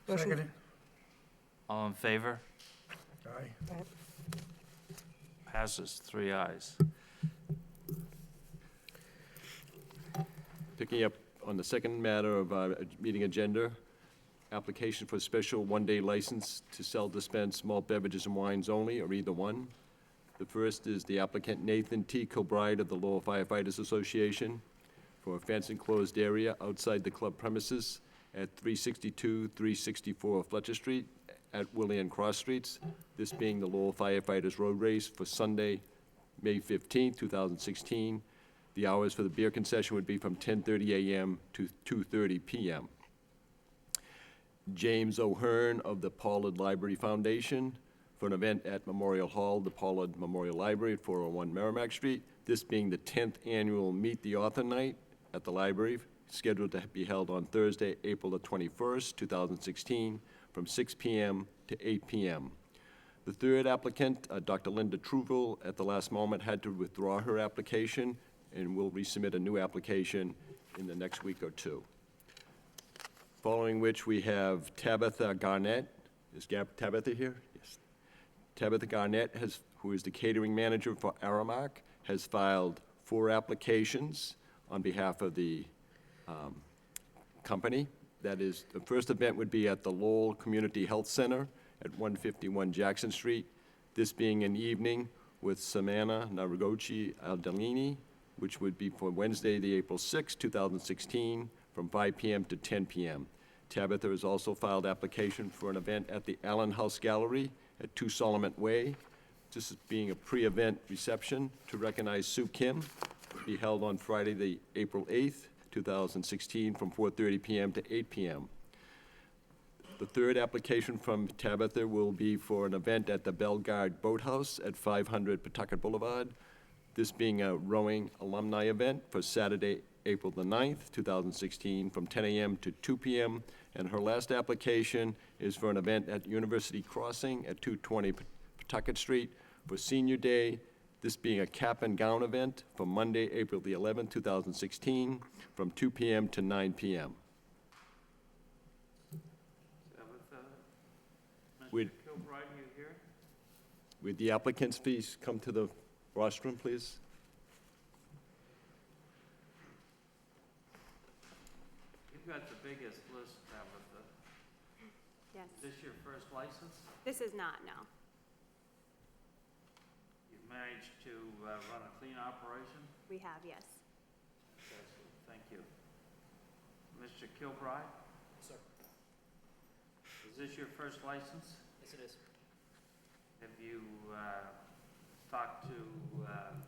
Seconded. All in favor? Aye. Passes 3 ayes. Picking up on the second matter of our meeting agenda, application for special one-day license to sell, dispense malt beverages and wines only, or either one. The first is the applicant Nathan T. Kilbride of the Lowell Firefighters Association for a fenced-enclosed area outside the club premises at 362, 364 Fletcher Street at Willie and Cross Streets, this being the Lowell Firefighters Road Race for Sunday, May 15, 2016. The hours for the beer concession would be from 10:30 a.m. to 2:30 p.m. James O'Hearn of the Pollard Library Foundation for an event at Memorial Hall, the Pollard Memorial Library at 401 Merrimack Street, this being the 10th annual Meet the Author Night at the library, scheduled to be held on Thursday, April the 21st, 2016, from 6 p.m. to 8 p.m. The third applicant, Dr. Linda Truval, at the last moment had to withdraw her application and will resubmit a new application in the next week or two. Following which, we have Tabitha Garnett. Is Tabitha here? Yes. Tabitha Garnett, who is the catering manager for Aramark, has filed 4 applications on behalf of the company. That is, the first event would be at the Lowell Community Health Center at 151 Jackson Street, this being an evening with Samana Naragochi Aldalini, which would be for Wednesday, the April 6, 2016, from 5 p.m. to 10 p.m. Tabitha has also filed application for an event at the Allen House Gallery at 2 Solomon Way. This is being a pre-event reception to recognize Sue Kim, will be held on Friday, the April 8th, 2016, from 4:30 p.m. to 8 p.m. The third application from Tabitha will be for an event at the Bellegarde Boathouse at 500 Pawtucket Boulevard, this being a rowing alumni event for Saturday, April the 9th, 2016, from 10 a.m. to 2 p.m. And her last application is for an event at University Crossing at 220 Pawtucket Street for Senior Day, this being a cap and gown event for Monday, April the 11th, 2016, from 2 p.m. to 9 p.m. Mr. Would- Kilbride, you here? Would the applicants please come to the rostrum, please? You've got the biggest list, Tabitha. Yes. Is this your first license? This is not, no. You've managed to run a clean operation? We have, yes. Thank you. Mr. Kilbride? Sir. Is this your first license? Yes, it is. Have you talked to the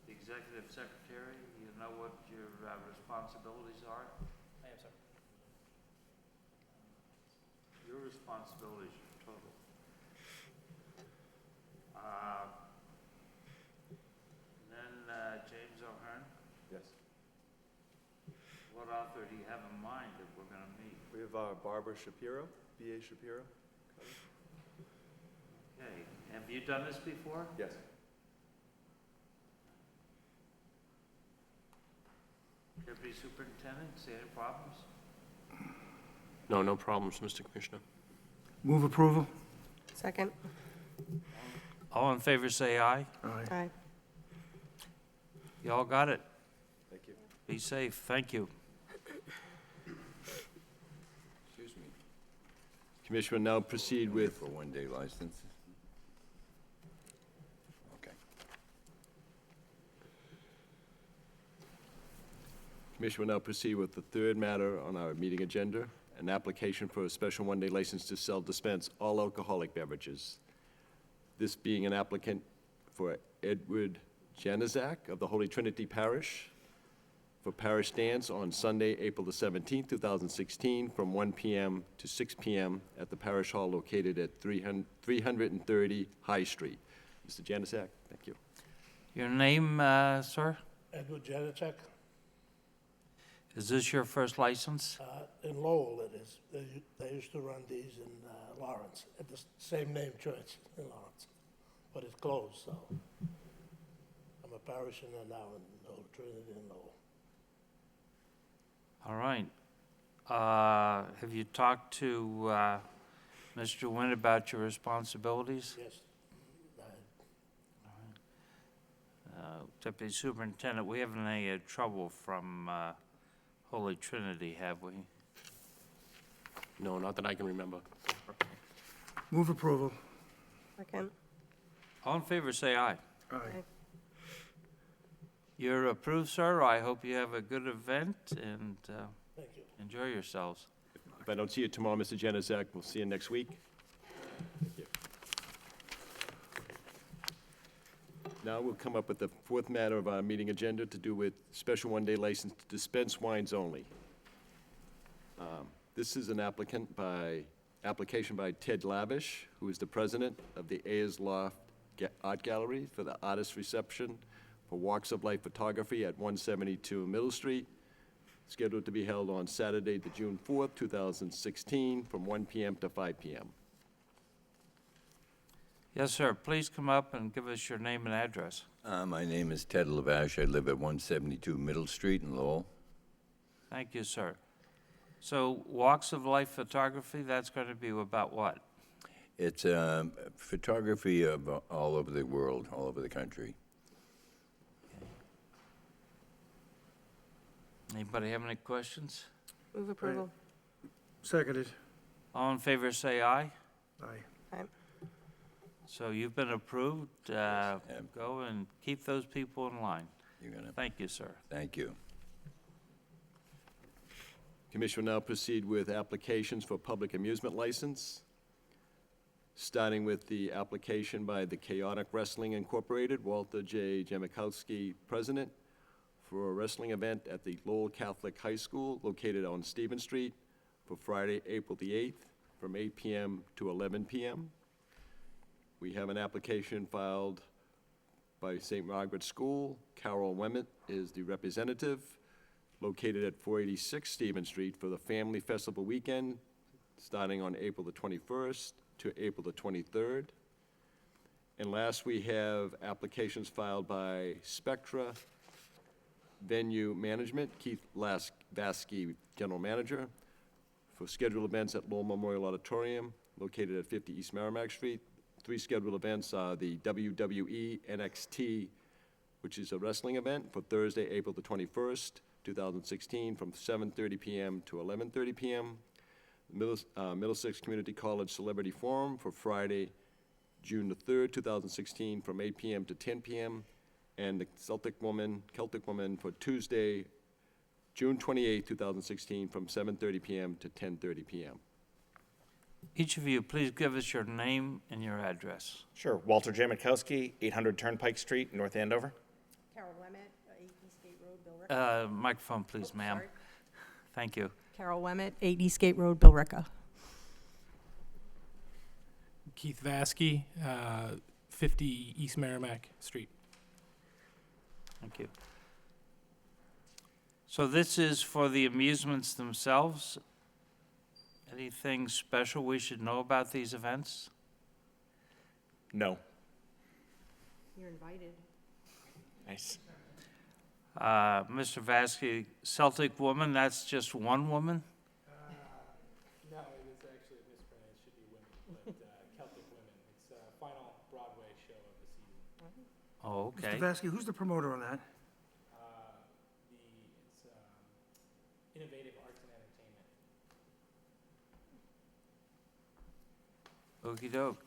executive secretary? You know what your responsibilities are? I am, sir. Your responsibilities are total. Then James O'Hearn, Yes. what author do you have in mind that we're going to meet? We have Barbara Shapiro, B.A. Shapiro. Okay, have you done this before? Yes. Deputy Superintendent, see any problems? No, no problems, Mr. Commissioner. Move approval. Second. All in favor, say aye. Aye. Aye. You all got it. Thank you. Be safe. Thank you. Excuse me, Commissioner, now proceed with for one-day license. Okay. Commission will now proceed with the third matter on our meeting agenda, an application for a special one-day license to sell, dispense all alcoholic beverages. This being an applicant for Edward Janizak of the Holy Trinity Parish for parish dance on Sunday, April the 17th, 2016, from 1 p.m. to 6 p.m. at the parish hall located at 330 High Street. Mr. Janizak, thank you. Your name, sir? Edward Janacek. Is this your first license? In Lowell it is. They used to run these in Lawrence, at the same name church in Lawrence, but it's closed, so. I'm a parishioner now in Holy Trinity in Lowell. All right. Have you talked to Mr. Nguyen about your responsibilities? Yes. Deputy Superintendent, we haven't had any trouble from Holy Trinity, have we? No, not that I can remember. Move approval. Second. All in favor, say aye. Aye. You're approved, sir. I hope you have a good event and Thank you. enjoy yourselves. If I don't see you tomorrow, Mr. Januzak, we'll see you next week. Now we'll come up with the fourth matter of our meeting agenda to do with special one-day license to dispense wines only. This is an application by Ted Lavish, who is the president of the Ayers Loft Art Gallery, for the artist reception for Walks of Life Photography at 172 Middle Street, scheduled to be held on Saturday, the June 4th, 2016, from 1 p.m. to 5 p.m. Yes, sir. Please come up and give us your name and address. My name is Ted Lavash. I live at 172 Middle Street in Lowell. Thank you, sir. So Walks of Life Photography, that's going to be about what? It's photography of all over the world, all over the country. Anybody have any questions? Move approval. Seconded. All in favor, say aye. Aye. So you've been approved. Go and keep those people in line. You're gonna, Thank you, sir. thank you. Commission will now proceed with applications for public amusement license, starting with the application by the Chaotic Wrestling Incorporated, Walter J. Jamikowski, president, for a wrestling event at the Lowell Catholic High School located on Stephen Street for Friday, April the 8th, from 8 p.m. to 11 p.m. We have an application filed by St. Margaret's School. Carol Wemmett is the representative, located at 486 Stephen Street for the Family Festival Weekend, starting on April the 21st to April the 23rd. And last, we have applications filed by Spectra Venue Management, Keith Vasky, General Manager, for scheduled events at Lowell Memorial Auditorium, located at 50 East Merrimack Street. 3 scheduled events are the WWE NXT, which is a wrestling event, for Thursday, April the 21st, 2016, from 7:30 p.m. to 11:30 p.m. Middlesex Community College Celebrity Forum for Friday, June the 3rd, 2016, from 8 p.m. to 10 p.m., and the Celtic Woman for Tuesday, June 28th, 2016, from 7:30 p.m. to 10:30 p.m. Each of you, please give us your name and your address. Sure. Walter J. Mikowski, 800 Turnpike Street, North Andover. Carol Wemmett, 8 Eastgate Road, Billerica. Microphone, please, ma'am. Sorry. Thank you. Carol Wemmett, 8 Eastgate Road, Billerica. Keith Vasky, 50 East Merrimack Street. Thank you. So this is for the amusements themselves. Anything special we should know about these events? No. You're invited. Nice. Mr. Vasky, Celtic Woman, that's just one woman? No, it was actually mispronounced. Should be women, but Celtic Women. It's the final Broadway show of the season. Oh, okay. Mr. Vasky, who's the promoter on that? It's Innovative Arts and Entertainment. Okey-doke.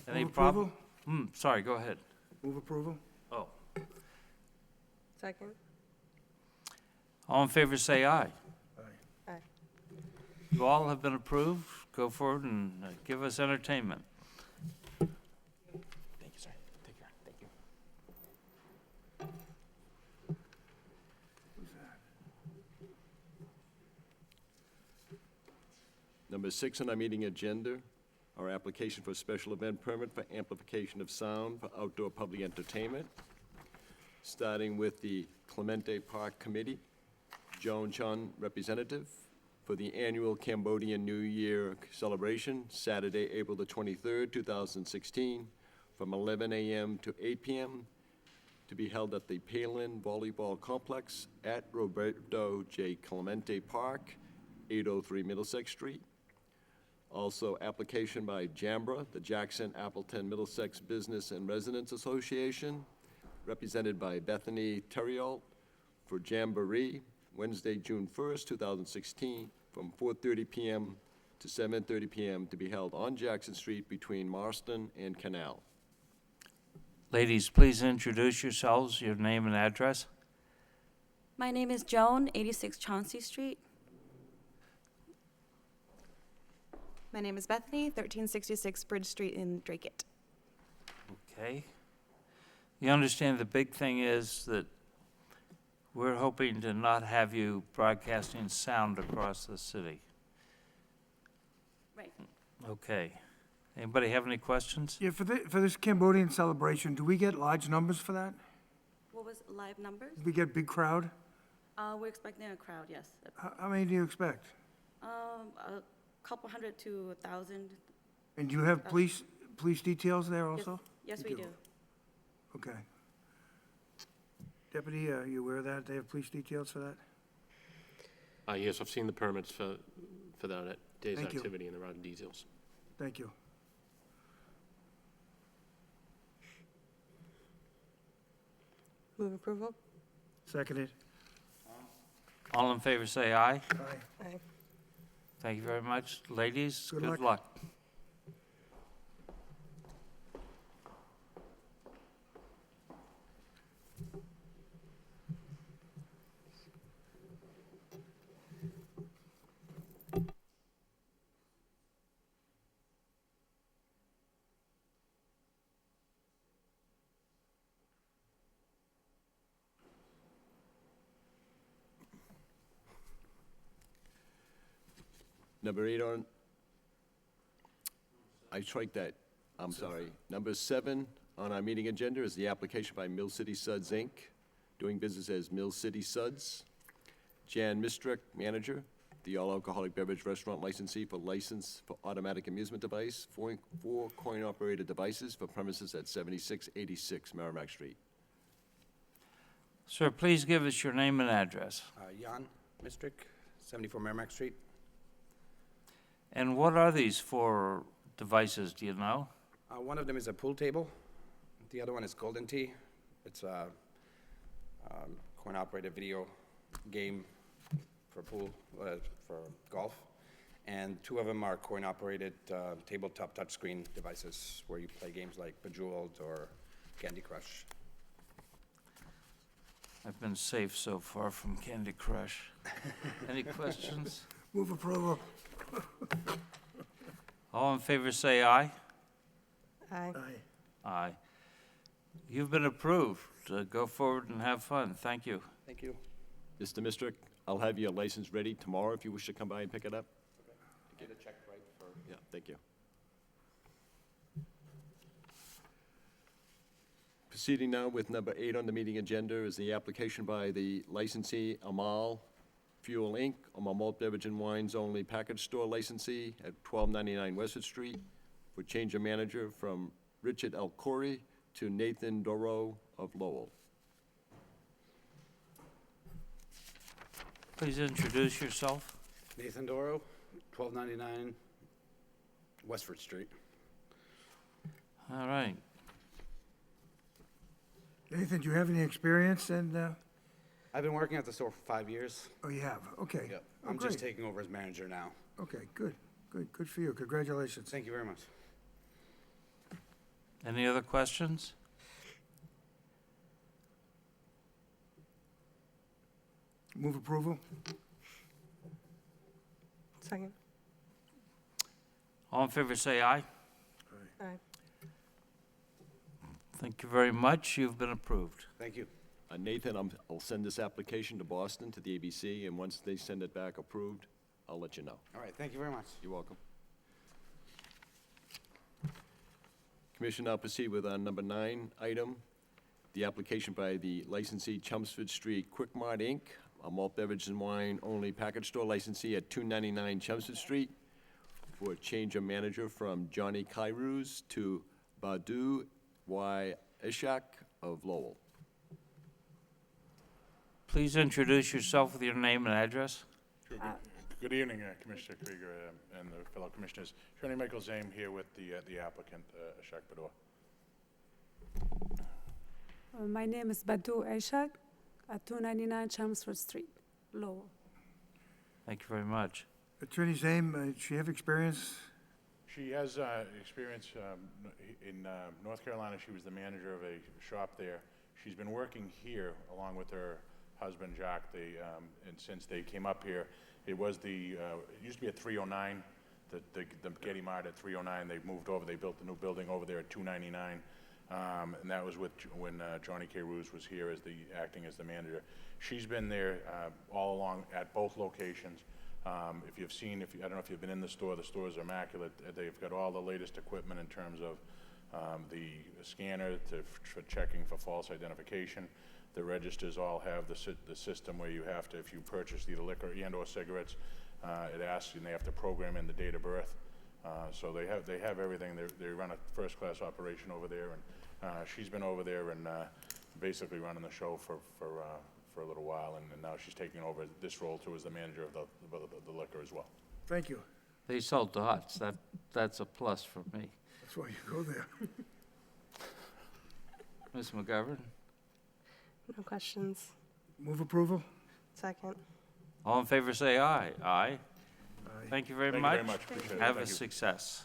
Any Move problem? approval? Sorry, go ahead. Move approval? Oh. Second. All in favor, say aye. Aye. Aye. You all have been approved. Go forward and give us entertainment. Thank you, sir. Take care. Thank you. Number 6 on our meeting agenda, our application for a special event permit for amplification of sound for outdoor public entertainment, starting with the Clemente Park Committee. Joan Chun, representative, for the annual Cambodian New Year celebration, Saturday, April the 23rd, 2016, from 11 a.m. to 8 p.m., to be held at the Palin Volleyball Complex at Roberto J. Clemente Park 803 Middlesex Street. Also, application by JAMBRA, the Jackson Appleton Middlesex Business and Residents Association, represented by Bethany Terriol, for Jamboree, Wednesday, June 1st, 2016, from 4:30 PM to 7:30 PM, to be held on Jackson Street between Marston and Canal. Ladies, please introduce yourselves, your name and address. My name is Joan, 86 Chauncey Street. My name is Bethany, 1366 Bridge Street in Drakeit. Okay. You understand the big thing is that we're hoping to not have you broadcasting sound across the city. Right. Okay. Anybody have any questions? Yeah, for this Cambodian celebration, do we get large numbers for that? What was live numbers? We get big crowd? We're expecting a crowd, yes. How many do you expect? A couple hundred to 1,000. And do you have police details there also? Yes, You we do. Okay. Deputy, are you aware of that? They have police details for that? Yes, I've seen the permits for that day's Thank you. activity, and there are details. Thank you. Move approval? Seconded. All in favor, say aye. Aye. Aye. Thank you very much. Ladies, Good good luck. luck. Number 8 on, I strike that, I'm sorry. Number 7 on our meeting agenda is the application by Mill City Suds, Inc., doing business as Mill City Suds. Jan Mistrick, manager, the all-alcoholic beverage restaurant licensee for license for automatic amusement device, four coin-operated devices for premises at 7686 Merrimack Street. Sir, please give us your name and address. Jan Mistrick, 74 Merrimack Street. And what are these 4 devices, do you know? One of them is a pool table. The other one is Golden Tee. It's a coin-operated video game for pool, for golf. And 2 of them are coin-operated tabletop touchscreen devices where you play games like Bejeweled or Candy Crush. I've been safe so far from Candy Crush. Any questions? Move approval. All in favor, say aye. Aye. Aye. Aye. You've been approved. Go forward and have fun. Thank you. Thank you. Mr. Mistrick, I'll have your license ready tomorrow if you wish to come by and pick it up. Get a check right for... Yeah, thank you. Proceeding now with number 8 on the meeting agenda is the application by the licensee Amal Fuel Inc., Amal Malt Beverage and Wines Only Package Store licensee at 1299 Westford Street for change of manager from Richard L. Corey to Nathan Doro of Lowell. Please introduce yourself. Nathan Doro, 1299 Westford Street. All right. Nathan, do you have any experience in, I've been working at the store for 5 years. oh, you have? Okay. Yep. Oh, I'm just great. taking over as manager now. Okay, good, good, good for you. Congratulations. Thank you very much. Any other questions? Move approval? Second. All in favor, say aye. Aye. Thank you very much. You've been approved. Thank you. Nathan, I'll send this application to Boston, to the ABC, and once they send it back approved, I'll let you know. All right, thank you very much. You're welcome. Commission now proceed with our number 9 item, the application by the licensee Chelmsford Street Quick Mart, Inc., a malt beverage and wine only package store licensee at 299 Chelmsford Street for a change of manager from Johnny Kairouz to Badu Y. Ishak of Lowell. Please introduce yourself with your name and address. Good evening, Commissioner Krieger and the fellow commissioners. Attorney Michael Zame here with the applicant, Ashok Bador. My name is Badu Aishak at 299 Chelmsford Street, Lowell. Thank you very much. Attorney Zame, does she have experience? She has experience in North Carolina. She was the manager of a shop there. She's been working here along with her husband, Jacques, and since they came up here, it was it used to be at 309, the Getty Mart at 309. They moved over, they built the new building over there at 299. And that was when Johnny K. Ruse was here acting as the manager. She's been there all along at both locations. If you've seen, I don't know if you've been in the store is immaculate. They've got all the latest equipment in terms of the scanner for checking for false identification. The registers all have the system where you have to, if you purchase either liquor and or cigarettes, it asks you, and they have to program in the date of birth. So they have everything. They run a first-class operation over there, and she's been over there and basically running the show for a little while, and now she's taking over this role too as the manager of the liquor as well. Thank you. They sold dots. That's a plus for me. That's why you go there. Ms. McGovern? No questions. Move approval? Second. All in favor say aye. Aye. Aye. Thank you very Thank you much. very much. Appreciate it. Have a Thank you. success.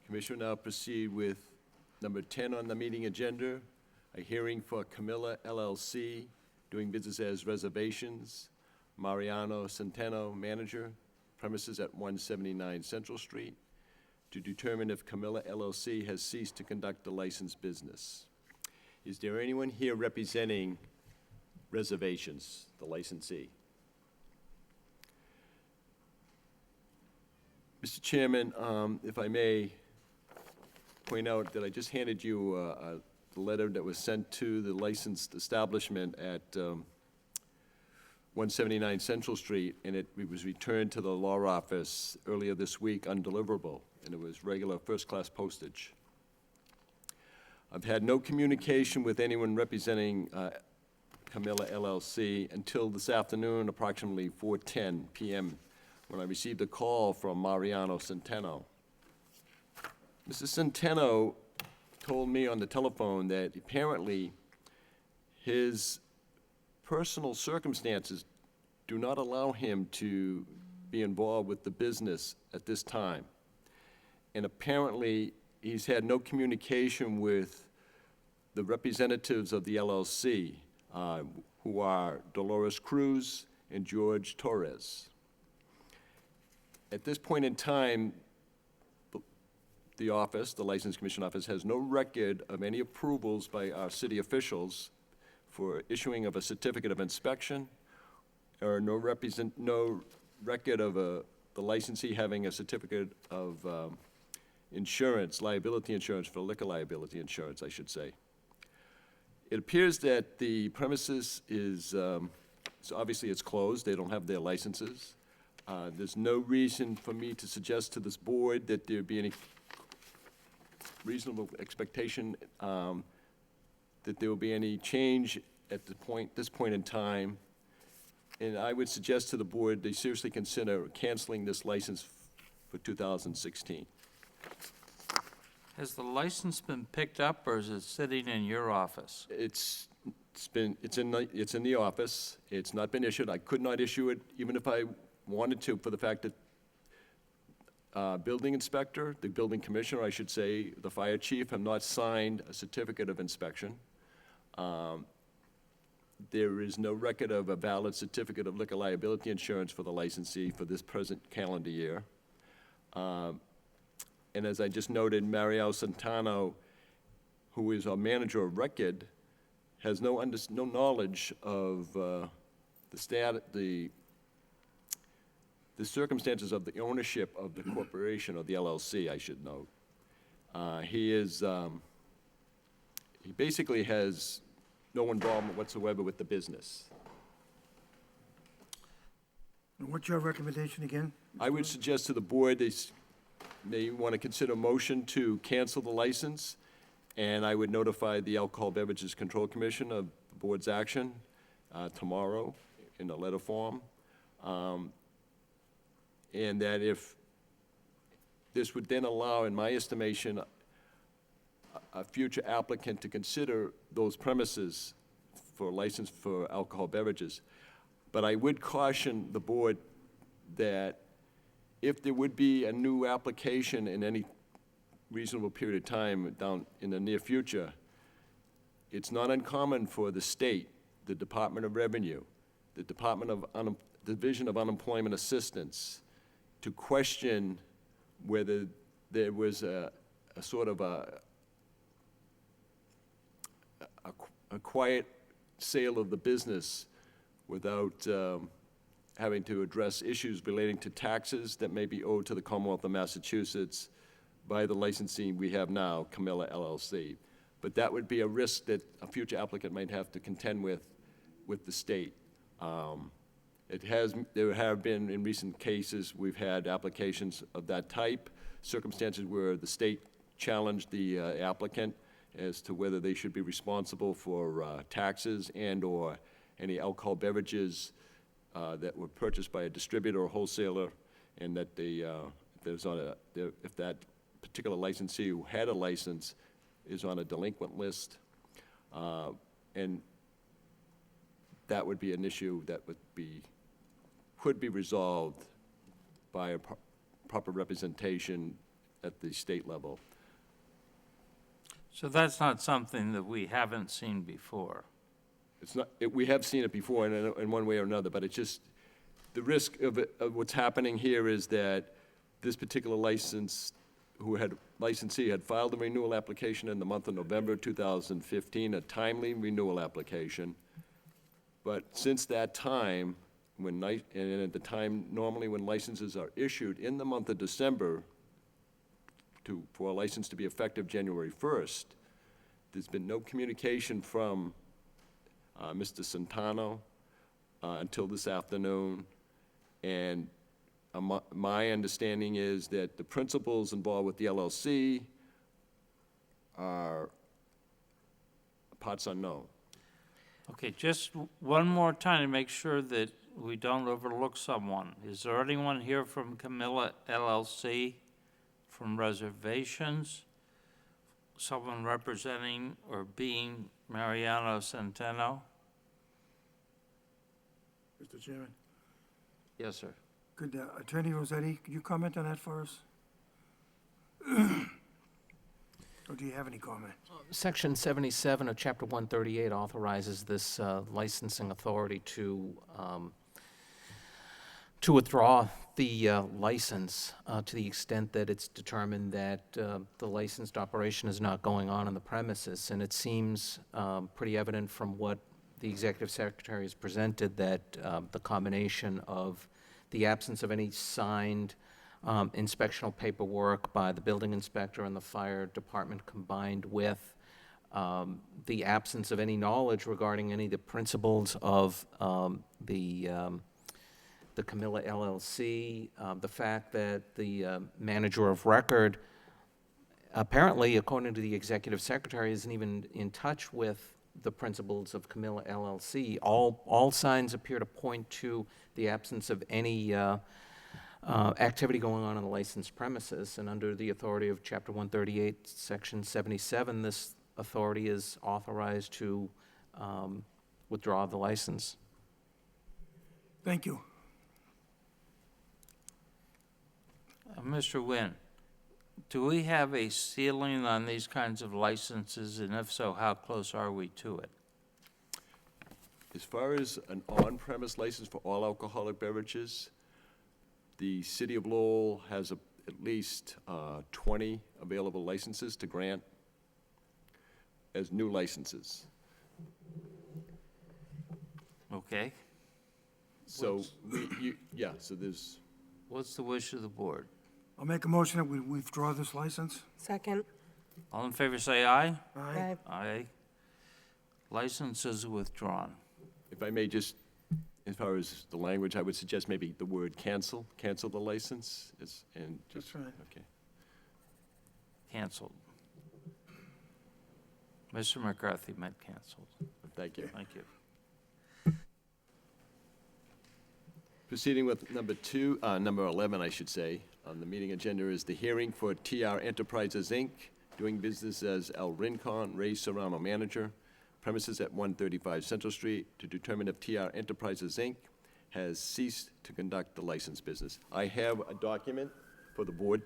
Commissioner, now proceed with number 10 on the meeting agenda, a hearing for Camilla LLC, doing business as Reservations, Mariano Centeno, manager, premises at 179 Central Street, to determine if Camilla LLC has ceased to conduct a licensed business. Is there anyone here representing Reservations, the licensee? Mr. Chairman, if I may point out that I just handed you the letter that was sent to the licensed establishment at 179 Central Street, and it was returned to the law office earlier this week undeliverable, and it was regular first-class postage. I've had no communication with anyone representing Camilla LLC until this afternoon, approximately 4:10 p.m., when I received a call from Mariano Centeno. Mr. Centeno told me on the telephone that apparently his personal circumstances do not allow him to be involved with the business at this time. And apparently, he's had no communication with the representatives of the LLC, who are Dolores Cruz and George Torres. At this point in time, the office, the License Commission Office, has no record of any approvals by our city officials for issuing of a certificate of inspection, or no record of the licensee having a certificate of insurance, liability insurance, for liquor liability insurance, I should say. It appears that the premises is, so obviously it's closed, they don't have their licenses. There's no reason for me to suggest to this board that there be any reasonable expectation that there will be any change at this point in time. And I would suggest to the board they seriously consider canceling this license for 2016. Has the license been picked up, or is it sitting in your office? It's in the office. It's not been issued. I could not issue it even if I wanted to, for the fact that building inspector, the building commissioner, I should say, the fire chief have not signed a certificate of inspection. There is no record of a valid certificate of liquor liability insurance for the licensee for this present calendar year. And as I just noted, Mario Centeno, who is our manager of record, has no knowledge of the the circumstances of the ownership of the corporation, or the LLC, I should note. He basically has no involvement whatsoever with the business. And what's your recommendation again? I would suggest to the board, they want to consider a motion to cancel the license, and I would notify the Alcohol Beverages Control Commission of the board's action tomorrow in a letter form. And that if, this would then allow, in my estimation, a future applicant to consider those premises for a license for alcohol beverages. But I would caution the board that if there would be a new application in any reasonable period of time down in the near future, it's not uncommon for the state, the Department of Revenue, the Division of Unemployment Assistance, to question whether there was a sort of a quiet sale of the business without having to address issues relating to taxes that may be owed to the Commonwealth of Massachusetts by the licensee we have now, Camilla LLC. But that would be a risk that a future applicant might have to contend with the state. There have been, in recent cases, we've had applications of that type, circumstances where the state challenged the applicant as to whether they should be responsible for taxes and/or any alcohol beverages that were purchased by a distributor or wholesaler, and that if that particular licensee who had a license is on a delinquent list, and that would be an issue that could be resolved by a proper representation at the state level. So that's not something that we haven't seen before. It's not, we have seen it before in one way or another, but it's just, the risk of what's happening here is that this particular licensee had filed a renewal application in the month of November 2015, a timely renewal application. But since that time, and at the time normally when licenses are issued in the month of December for a license to be effective January 1st, there's been no communication from Mr. Santano until this afternoon. And my understanding is that the principals involved with the LLC are parts unknown. Okay, just one more time to make sure that we don't overlook someone. Is there anyone here from Camilla LLC, from reservations? Someone representing or being Mariano Centeno? Mr. Chairman, Yes, sir. could Attorney Rossetti, could you comment on that for us? Or do you have any comment? Section 77 of Chapter 138 authorizes this licensing authority to withdraw the license to the extent that it's determined that the licensed operation is not going on the premises. And it seems pretty evident from what the Executive Secretary has presented that the combination of the absence of any signed inspectional paperwork by the building inspector and the fire department, combined with the absence of any knowledge regarding any of the principles of the Camilla LLC, the fact that the manager of record, apparently, according to the Executive Secretary, isn't even in touch with the principles of Camilla LLC. All signs appear to point to the absence of any activity going on the licensed premises, and under the authority of Chapter 138, Section 77, this authority is authorized to withdraw the license. Thank you. Mr. Nguyen, do we have a ceiling on these kinds of licenses, and if so, how close are we to it? As far as an on-premise license for all alcoholic beverages, the city of Lowell has at least 20 available licenses to grant as new licenses. Okay. So, so there's What's the wish of the board? I'll make a motion that we withdraw this license. Second. All in favor, say aye. Aye. Aye. License is withdrawn. If I may just, as far as the language, I would suggest maybe the word cancel the license, and just. That's right. Okay. Canceled. Mr. McCarthy meant canceled. Thank you. Thank you. Proceeding with number 11, I should say, on the meeting agenda is the hearing for TR Enterprises, Inc., doing business as El Rincon, Ray Serrano manager, premises at 135 Central Street, to determine if TR Enterprises, Inc. has ceased to conduct the licensed business. I have a document for the board.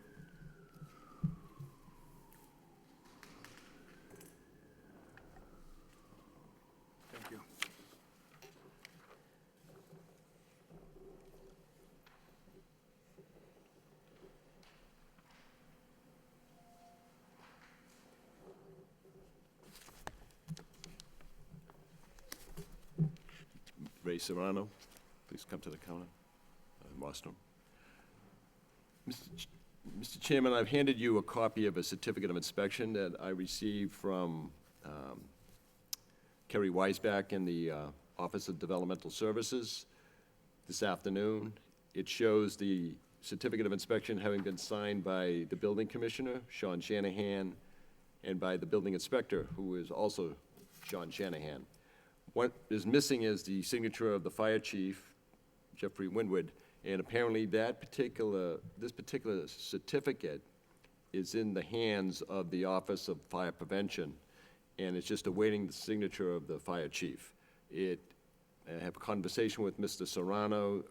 Thank you. Ray Serrano, please come to the counter. Rostrum. Mr. Chairman, I've handed you a copy of a certificate of inspection that I received from Kerry Weisbach in the Office of Developmental Services this afternoon. It shows the certificate of inspection having been signed by the building commissioner, Sean Shanahan, and by the building inspector, who is also Sean Shanahan. What is missing is the signature of the fire chief, Jeffrey Winwood, and apparently this particular certificate is in the hands of the Office of Fire Prevention, and it's just awaiting the signature of the fire chief. I have a conversation with Mr. Serrano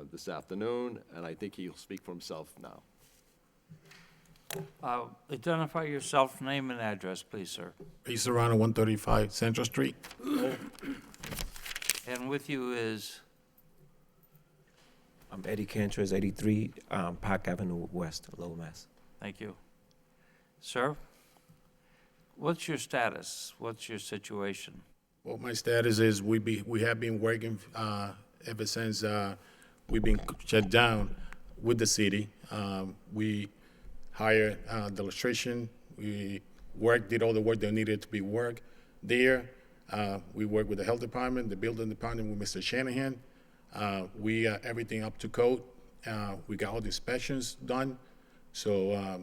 this afternoon, and I think he'll speak for himself now. Identify yourself, name and address, please, sir. Ray Serrano, 135 Central Street. And with you is, I'm Eddie Cantres, 83 Park Avenue West, Lowell, Mass. thank you. Sir, what's your status? What's your situation? Well, my status is we have been working ever since we've been shut down with the city. We hired the electrician. We did all the work that needed to be worked there. We worked with the health department, the building department with Mr. Shanahan. We got everything up to code. We got all the inspections done. So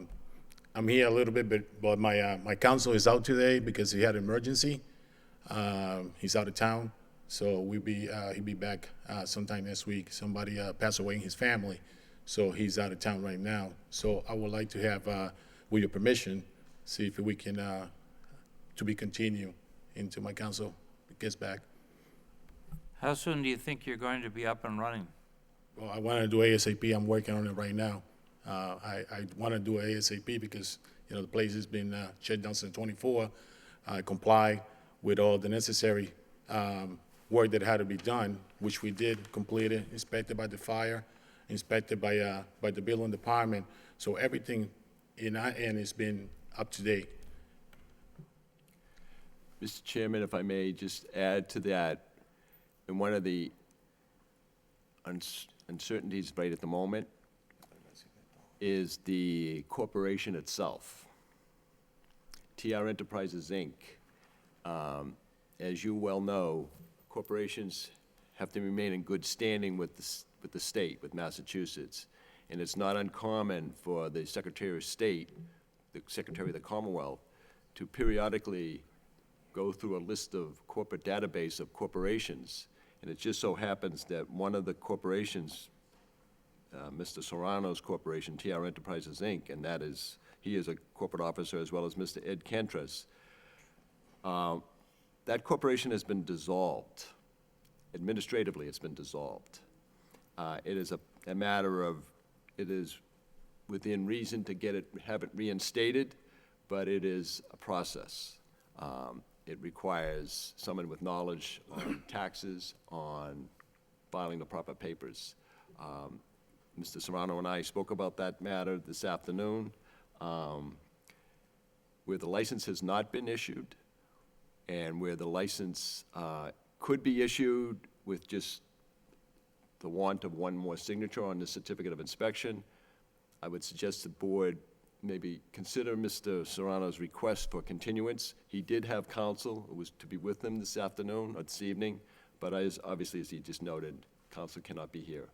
I'm here a little bit, but my counsel is out today because he had an emergency. He's out of town, so he'll be back sometime next week. Somebody passed away in his family, so he's out of town right now. So I would like to have, with your permission, see if we can to be continued until my counsel gets back. How soon do you think you're going to be up and running? Well, I want to do ASAP. I'm working on it right now. I want to do ASAP because the place has been shut down since 24. I comply with all the necessary work that had to be done, which we did, completed, inspected by the fire, inspected by the building department. So everything in our end has been up to date. Mr. Chairman, if I may just add to that, and one of the uncertainties right at the moment is the corporation itself. TR Enterprises, Inc. As you well know, corporations have to remain in good standing with the state, with Massachusetts. And it's not uncommon for the Secretary of State, the Secretary of the Commonwealth, to periodically go through a list of corporate database of corporations. And it just so happens that one of the corporations, Mr. Serrano's corporation, TR Enterprises, Inc., and he is a corporate officer as well as Mr. Ed Cantres. That corporation has been dissolved. Administratively, it's been dissolved. It is a matter of, it is within reason to have it reinstated, but it is a process. It requires someone with knowledge on taxes, on filing the proper papers. Mr. Serrano and I spoke about that matter this afternoon. Where the license has not been issued, and where the license could be issued with just the want of one more signature on the certificate of inspection, I would suggest the board maybe consider Mr. Serrano's request for continuance. He did have counsel who was to be with him this afternoon or this evening, but obviously, as he just noted, counsel cannot be here.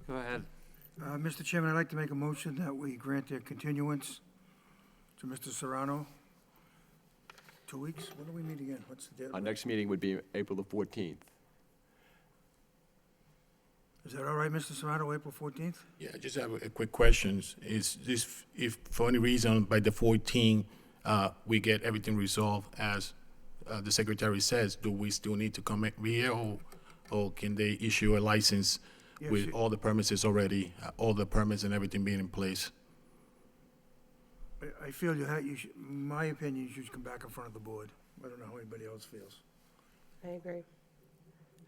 Go ahead. Mr. Chairman, I'd like to make a motion that we grant their continuance to Mr. Serrano. 2 weeks? When do we meet again? What's the date? Our next meeting would be April the 14th. Is that all right, Mr. Serrano, April 14th? Yeah, I just have a quick question. Is this, if for any reason by the 14th, we get everything resolved as the secretary says, do we still need to come here, or can they issue a license Yes, with all the permits already, all the permits and everything being in place? I feel you should, my opinion, you should come back in front of the board. I don't know how anybody else feels. I agree.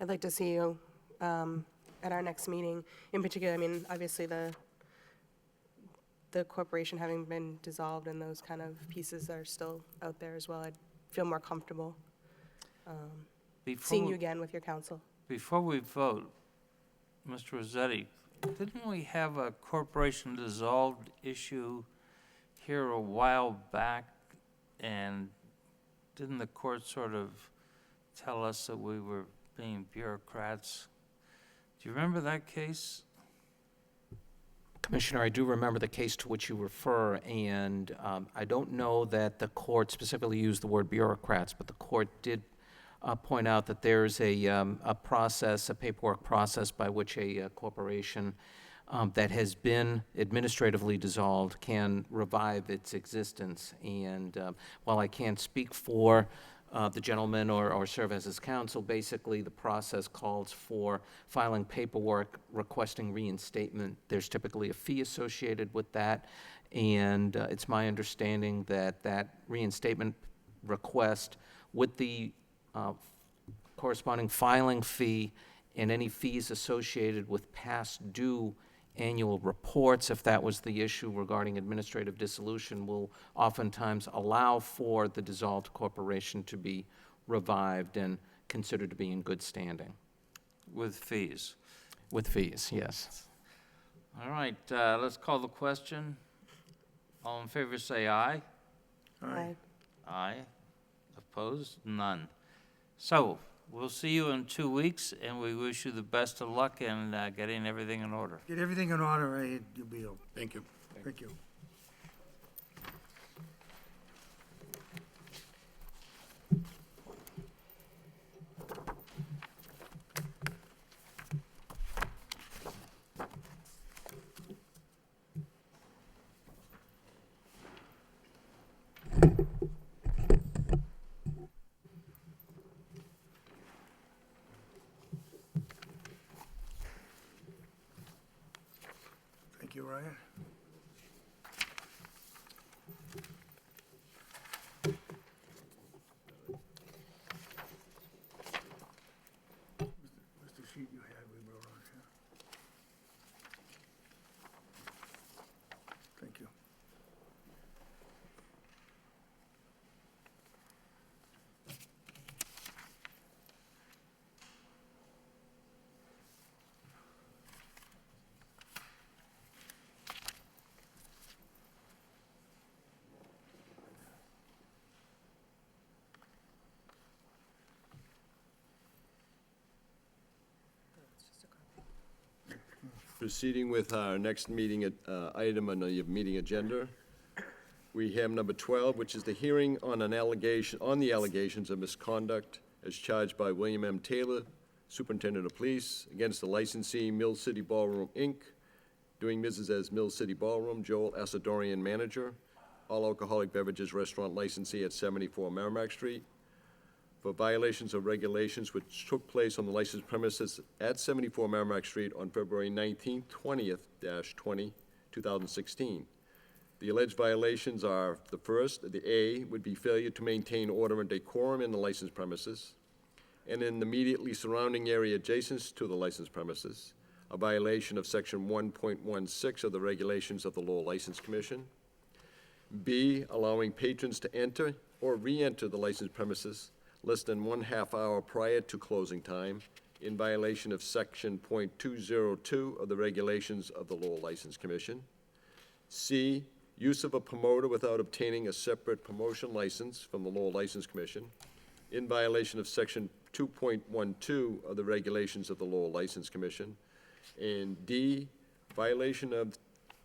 I'd like to see you at our next meeting. In particular, I mean, obviously the corporation having been dissolved and those kind of pieces are still out there as well. I'd feel more comfortable seeing you again with your counsel. Before we vote, Mr. Rossetti, didn't we have a corporation dissolved issue here a while back? And didn't the court sort of tell us that we were being bureaucrats? Do you remember that case? Commissioner, I do remember the case to which you refer, and I don't know that the court specifically used the word bureaucrats, but the court did point out that there's a process, a paperwork process by which a corporation that has been administratively dissolved can revive its existence. And while I can't speak for the gentleman or serve as his counsel, basically the process calls for filing paperwork requesting reinstatement. There's typically a fee associated with that, and it's my understanding that that reinstatement request with the corresponding filing fee and any fees associated with past due annual reports, if that was the issue regarding administrative dissolution, will oftentimes allow for the dissolved corporation to be revived and considered to be in good standing. With fees. With fees, yes. All right, let's call the question. All in favor say aye. Aye. Aye. Opposed? None. So, we'll see you in 2 weeks, and we wish you the best of luck in getting everything in order. Get everything in order, you'll be, Thank you. thank you. Thank you, Ryan. What's the sheet you had we wrote on here? Thank you. Proceeding with our next meeting item on the meeting agenda, we have number 12, which is the hearing on the allegations of misconduct as charged by William M. Taylor, Superintendent of Police, against the licensee Mill City Ballroom, Inc., doing business as Mill City Ballroom, Joel Asadorian, manager, all alcoholic beverages restaurant licensee at 74 Merrimack Street, for violations of regulations which took place on the licensed premises at 74 Merrimack Street on February 19th, 2016. The alleged violations are, the first, the A, would be failure to maintain order and decorum in the licensed premises, and in the immediately surrounding area adjacent to the licensed premises, a violation of Section 1.16 of the regulations of the Lowell License Commission. B, allowing patrons to enter or re-enter the licensed premises less than 1/2 hour prior to closing time, in violation of Section .202 of the regulations of the Lowell License Commission. C, use of a promoter without obtaining a separate promotion license from the Lowell License Commission, in violation of Section 2.12 of the regulations of the Lowell License Commission. And D, violation of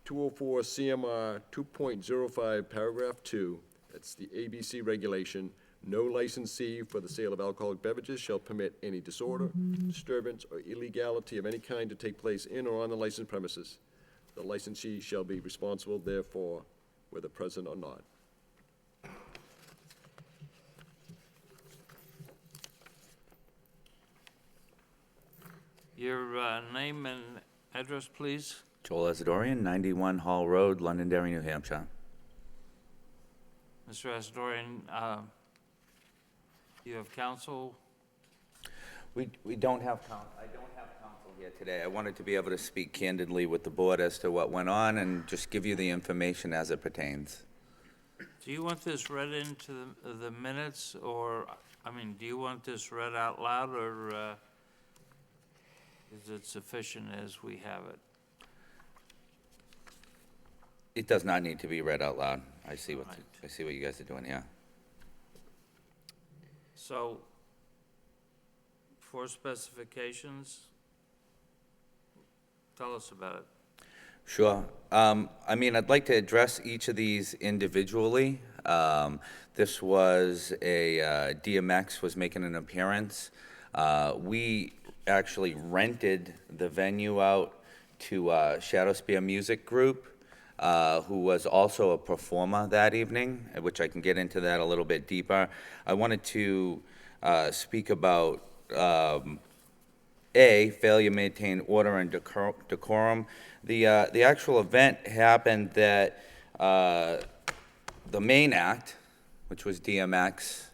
204 CMR 2.05, paragraph 2, that's the ABC regulation. No licensee for the sale of alcoholic beverages shall permit any disorder, disturbance, or illegality of any kind to take place in or on the licensed premises. The licensee shall be responsible therefore, whether present or not. Your name and address, please? Joel Asadorian, 91 Hall Road, Londonderry, New Hampshire. Mr. Astorian, you have counsel? We don't have I don't have counsel here today. I wanted to be able to speak candidly with the board as to what went on and just give you the information as it pertains. Do you want this read into the minutes, or, I mean, do you want this read out loud, or is it sufficient as we have it? It does not need to be read out loud. I see what you guys are doing here. So, for specifications, tell us about it. Sure. I mean, I'd like to address each of these individually. This was DMX was making an appearance. We actually rented the venue out to Shadow Spear Music Group, who was also a performer that evening, which I can get into that a little bit deeper. I wanted to speak about failure to maintain order and decorum. The actual event happened that the main act, which was DMX,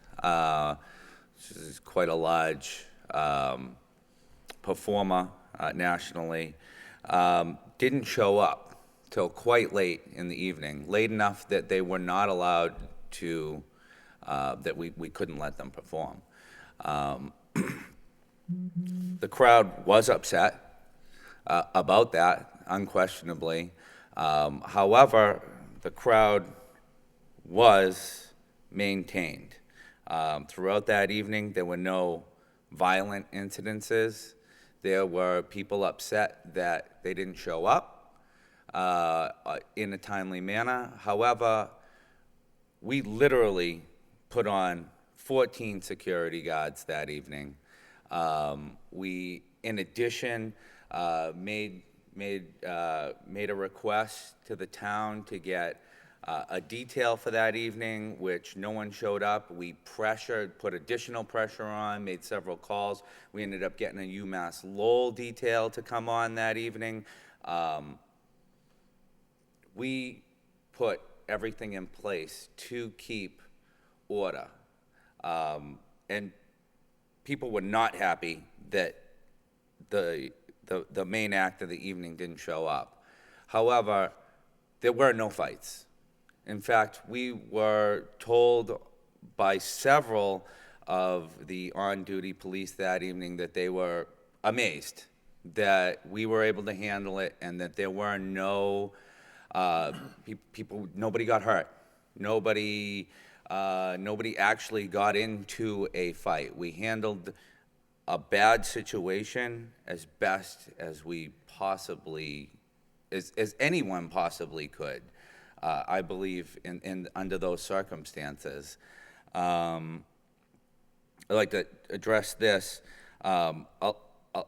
which is quite a large performer nationally, didn't show up till quite late in the evening, late enough that they were not allowed to, that we couldn't let them perform. The crowd was upset about that, unquestionably. However, the crowd was maintained. Throughout that evening, there were no violent incidences. There were people upset that they didn't show up in a timely manner. However, we literally put on 14 security guards that evening. We, in addition, made a request to the town to get a detail for that evening, which no one showed up. We put additional pressure on, made several calls. We ended up getting a UMass Lowell detail to come on that evening. We put everything in place to keep order. And people were not happy that the main act of the evening didn't show up. However, there were no fights. In fact, we were told by several of the on-duty police that evening that they were amazed that we were able to handle it and that there were no nobody got hurt. Nobody actually got into a fight. We handled a bad situation as best as we possibly, as anyone possibly could, I believe, under those circumstances. I'd like to address this,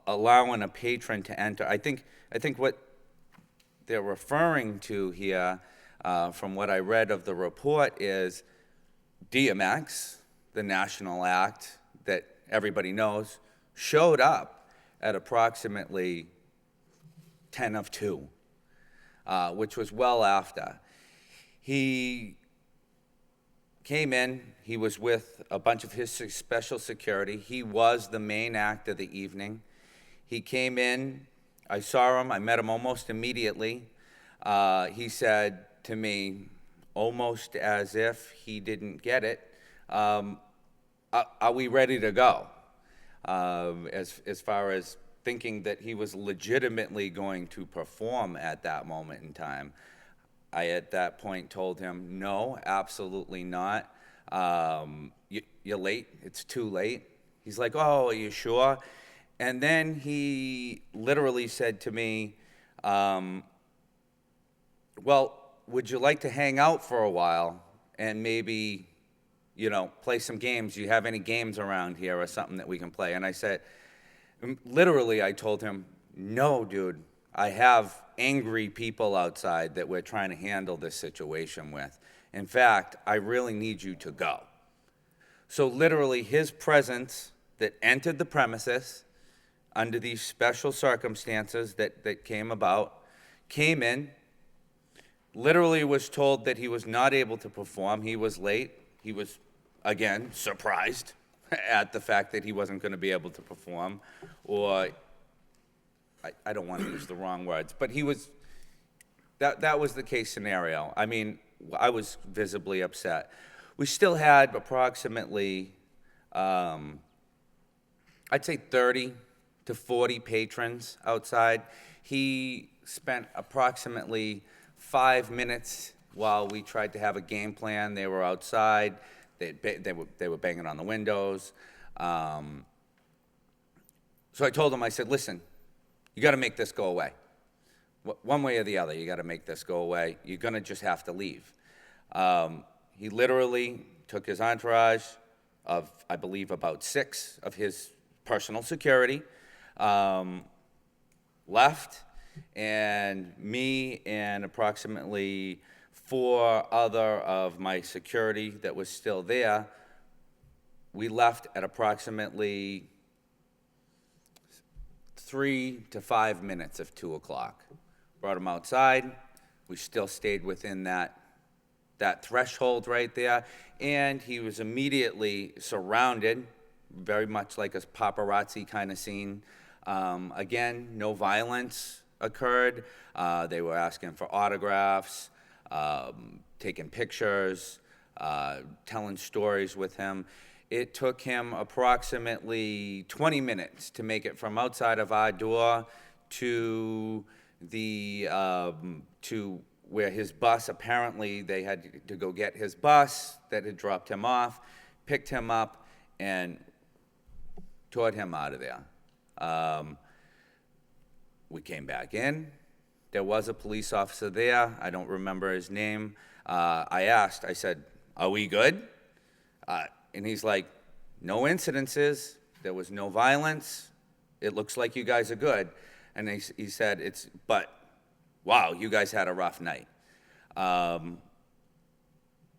allowing a patron to enter. I think what they're referring to here, from what I read of the report, is DMX, the national act that everybody knows, showed up at approximately 10 of 2, which was well after. He came in, he was with a bunch of his special security. He was the main act of the evening. He came in, I saw him, I met him almost immediately. He said to me, almost as if he didn't get it, I are we ready to go? As far as thinking that he was legitimately going to perform at that moment in time. I, at that point, told him, no, absolutely not. You're late. It's too late. He's like, oh, are you sure? And then he literally said to me, well, would you like to hang out for a while and maybe, play some games? Do you have any games around here or something that we can play? And I said, literally, I told him, no, dude, I have angry people outside that we're trying to handle this situation with. In fact, I really need you to go. So literally, his presence that entered the premises under these special circumstances that came about, came in, literally was told that he was not able to perform. He was late. He was, again, surprised at the fact that he wasn't going to be able to perform, or I don't want to use the wrong words, but he was, that was the case scenario. I mean, I was visibly upset. We still had approximately, I'd say 30 to 40 patrons outside. He spent approximately 5 minutes while we tried to have a game plan. They were outside. They were banging on the windows. So I told him, I said, listen, you got to make this go away. One way or the other, you got to make this go away. You're going to just have to leave. He literally took his entourage of, I believe, about 6 of his personal security, left, and me and approximately 4 other of my security that was still there, we left at approximately 3 to 5 minutes of 2 o'clock. Brought him outside. We still stayed within that threshold right there, and he was immediately surrounded, very much like a paparazzi kind of scene. Again, no violence occurred. They were asking for autographs, taking pictures, telling stories with him. It took him approximately 20 minutes to make it from outside of our door to to where his bus, apparently they had to go get his bus that had dropped him off, picked him up, and toured him out of there. We came back in. There was a police officer there. I don't remember his name. I asked, I said, are we good? And he's like, no incidences. There was no violence. It looks like you guys are good. And he said, but wow, you guys had a rough night.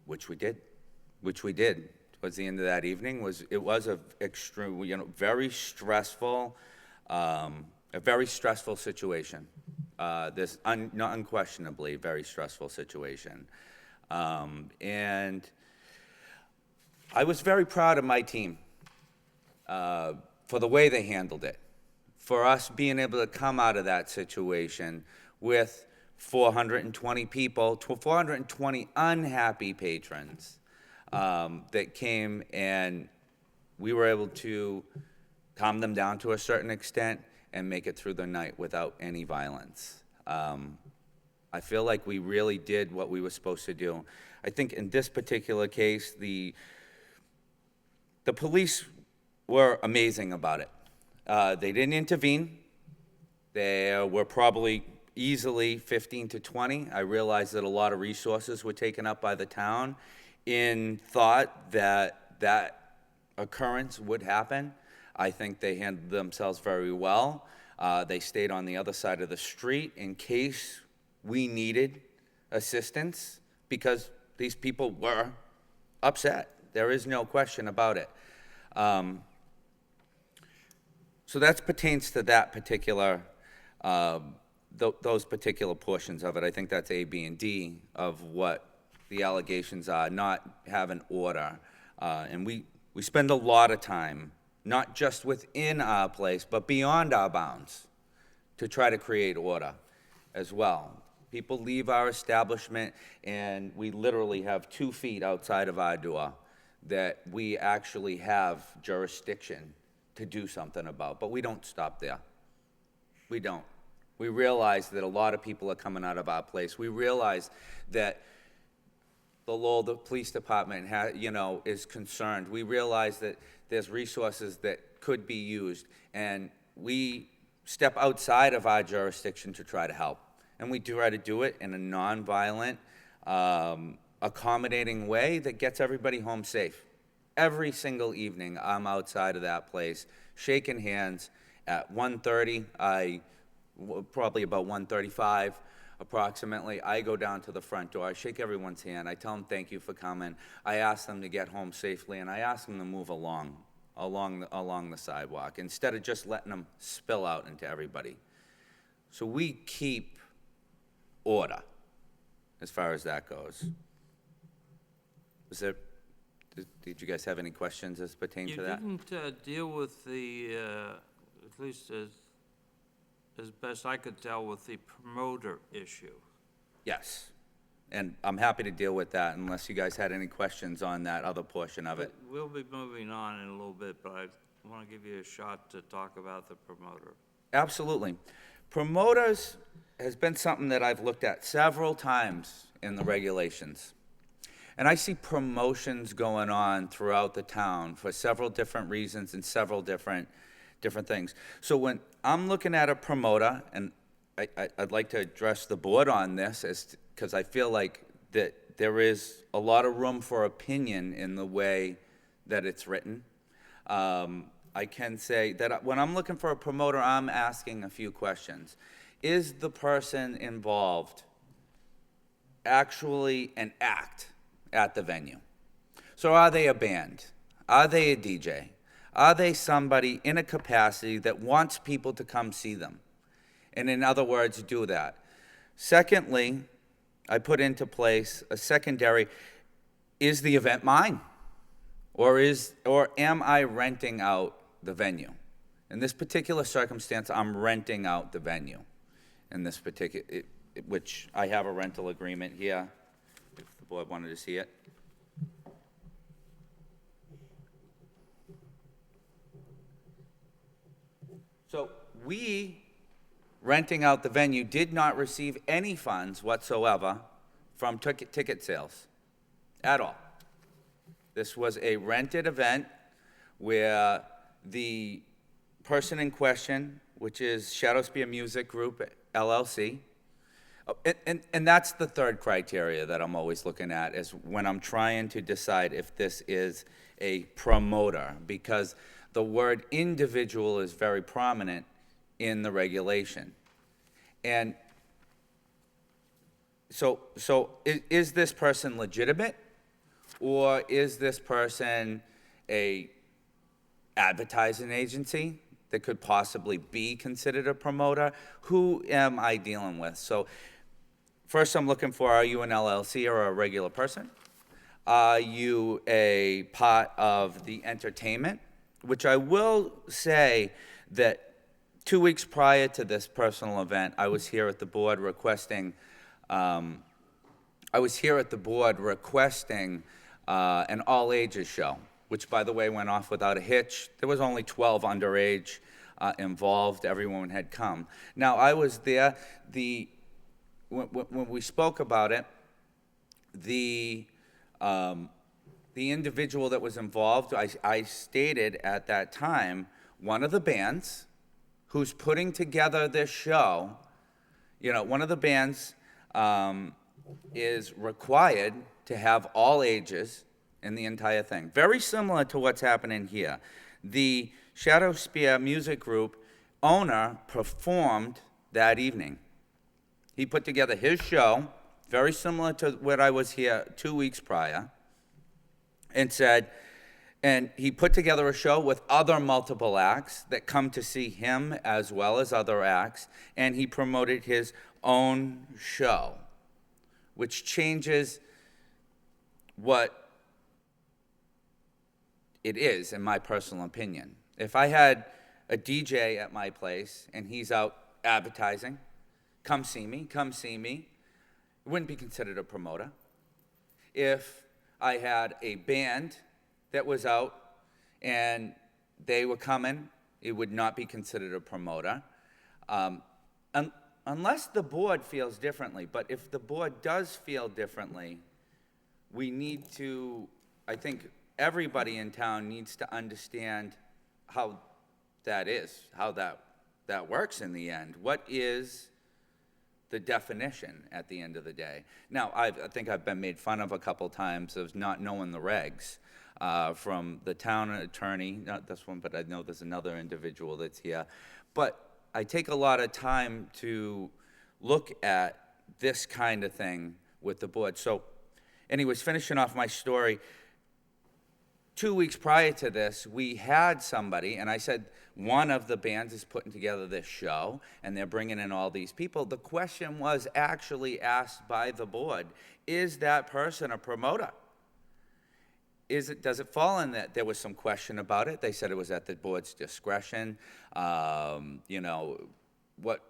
Which we did. Towards the end of that evening, it was a extreme, very stressful, a very stressful situation. This not unquestionably very stressful situation. And I was very proud of my team for the way they handled it. For us being able to come out of that situation with 420 people, 420 unhappy patrons that came, and we were able to calm them down to a certain extent and make it through the night without any violence. I feel like we really did what we were supposed to do. I think in this particular case, the police were amazing about it. They didn't intervene. There were probably easily 15 to 20. I realized that a lot of resources were taken up by the town in thought that that occurrence would happen. I think they handled themselves very well. They stayed on the other side of the street in case we needed assistance, because these people were upset. There is no question about it. So that pertains to that particular, those particular portions of it. I think that's A, B, and D of what the allegations are, not have an order. And we spend a lot of time, not just within our place, but beyond our bounds, to try to create order as well. People leave our establishment, and we literally have 2 feet outside of our door that we actually have jurisdiction to do something about. But we don't stop there. We don't. We realize that a lot of people are coming out of our place. We realize that the Lowell Police Department is concerned. We realize that there's resources that could be used, and we step outside of our jurisdiction to try to help. And we try to do it in a nonviolent, accommodating way that gets everybody home safe. Every single evening, I'm outside of that place, shaking hands. At 1:30, probably about 1:35 approximately, I go down to the front door, I shake everyone's hand, I tell them thank you for coming, I ask them to get home safely, and I ask them to move along the sidewalk, instead of just letting them spill out into everybody. So we keep order, as far as that goes. Did you guys have any questions as pertain to that? You didn't deal with the, at least as best I could tell, with the promoter issue. Yes, and I'm happy to deal with that unless you guys had any questions on that other portion of it. We'll be moving on in a little bit, but I want to give you a shot to talk about the promoter. Absolutely. Promoters has been something that I've looked at several times in the regulations. And I see promotions going on throughout the town for several different reasons and several different things. So when I'm looking at a promoter, and I'd like to address the board on this, because I feel like that there is a lot of room for opinion in the way that it's written. I can say that when I'm looking for a promoter, I'm asking a few questions. Is the person involved actually an act at the venue? So are they a band? Are they a DJ? Are they somebody in a capacity that wants people to come see them? And in other words, do that. Secondly, I put into place a secondary, is the event mine? Or am I renting out the venue? In this particular circumstance, I'm renting out the venue. In this particular, which I have a rental agreement here, if the board wanted to see it. So we, renting out the venue, did not receive any funds whatsoever from ticket sales at all. This was a rented event where the person in question, which is Shadowspear Music Group, LLC, and that's the third criteria that I'm always looking at, is when I'm trying to decide if this is a promoter, because the word individual is very prominent in the regulation. And so is this person legitimate, or is this person a advertising agency that could possibly be considered a promoter? Who am I dealing with? So first I'm looking for, are you an LLC or a regular person? Are you a part of the entertainment? Which I will say that 2 weeks prior to this personal event, I was here at the board requesting an all-ages show, which, by the way, went off without a hitch. There was only 12 underage involved. Everyone had come. Now, I was there. When we spoke about it, the individual that was involved, I stated at that time, one of the bands who's putting together this show, one of the bands is required to have all ages in the entire thing. Very similar to what's happening here. The Shadowspear Music Group owner performed that evening. He put together his show, very similar to what I was here 2 weeks prior, and he put together a show with other multiple acts that come to see him as well as other acts, and he promoted his own show, which changes what it is, in my personal opinion. If I had a DJ at my place and he's out advertising, come see me, it wouldn't be considered a promoter. If I had a band that was out and they were coming, it would not be considered a promoter. Unless the board feels differently, but if the board does feel differently, we need to, I think everybody in town needs to understand how that is, how that works in the end. What is the definition at the end of the day? Now, I think I've been made fun of a couple times of not knowing the regs from the town attorney, not this one, but I know there's another individual that's here. But I take a lot of time to look at this kind of thing with the board. So anyways, finishing off my story, 2 weeks prior to this, we had somebody, and I said, one of the bands is putting together this show, and they're bringing in all these people. The question was actually asked by the board, is that person a promoter? Does it fall in that? There was some question about it. They said it was at the board's discretion. You know, what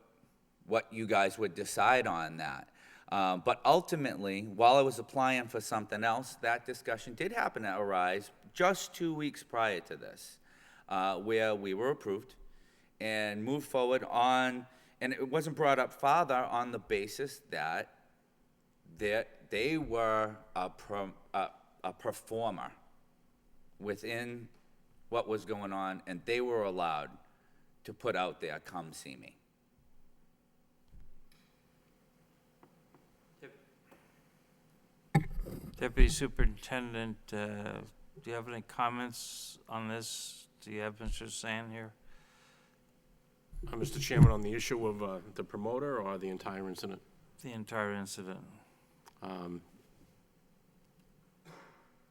you guys would decide on that. But ultimately, while I was applying for something else, that discussion did happen to arise just 2 weeks prior to this, where we were approved and moved forward on, and it wasn't brought up farther on the basis that they were a performer within what was going on, and they were allowed to put out there, "Come see me." Deputy Superintendent, do you have any comments on this? Do you have Mr. San here? Mr. Chairman, on the issue of the promoter or the entire incident? The entire incident.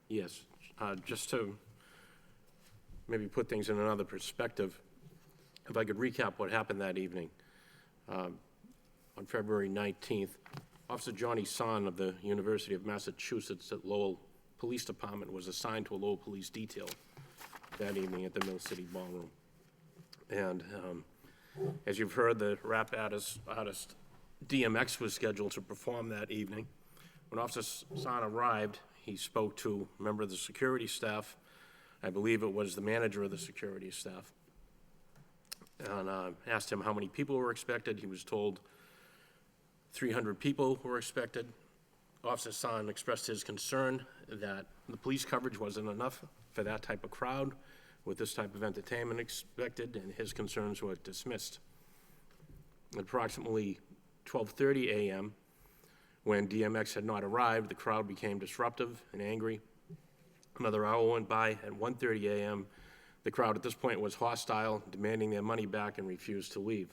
Yes, just to maybe put things in another perspective, if I could recap what happened that evening. On February 19th, Officer Johnny Son of the University of Massachusetts at Lowell Police Department was assigned to a Lowell Police detail that evening at the Mill City Ballroom. And as you've heard, the rap artist DMX was scheduled to perform that evening. When Officer Son arrived, he spoke to a member of the security staff. I believe it was the manager of the security staff, and asked him how many people were expected. He was told 300 people were expected. Officer Son expressed his concern that the police coverage wasn't enough for that type of crowd with this type of entertainment expected, and his concerns were dismissed. At approximately 12:30 a.m., when DMX had not arrived, the crowd became disruptive and angry. Another hour went by. At 1:30 a.m., the crowd at this point was hostile, demanding their money back, and refused to leave.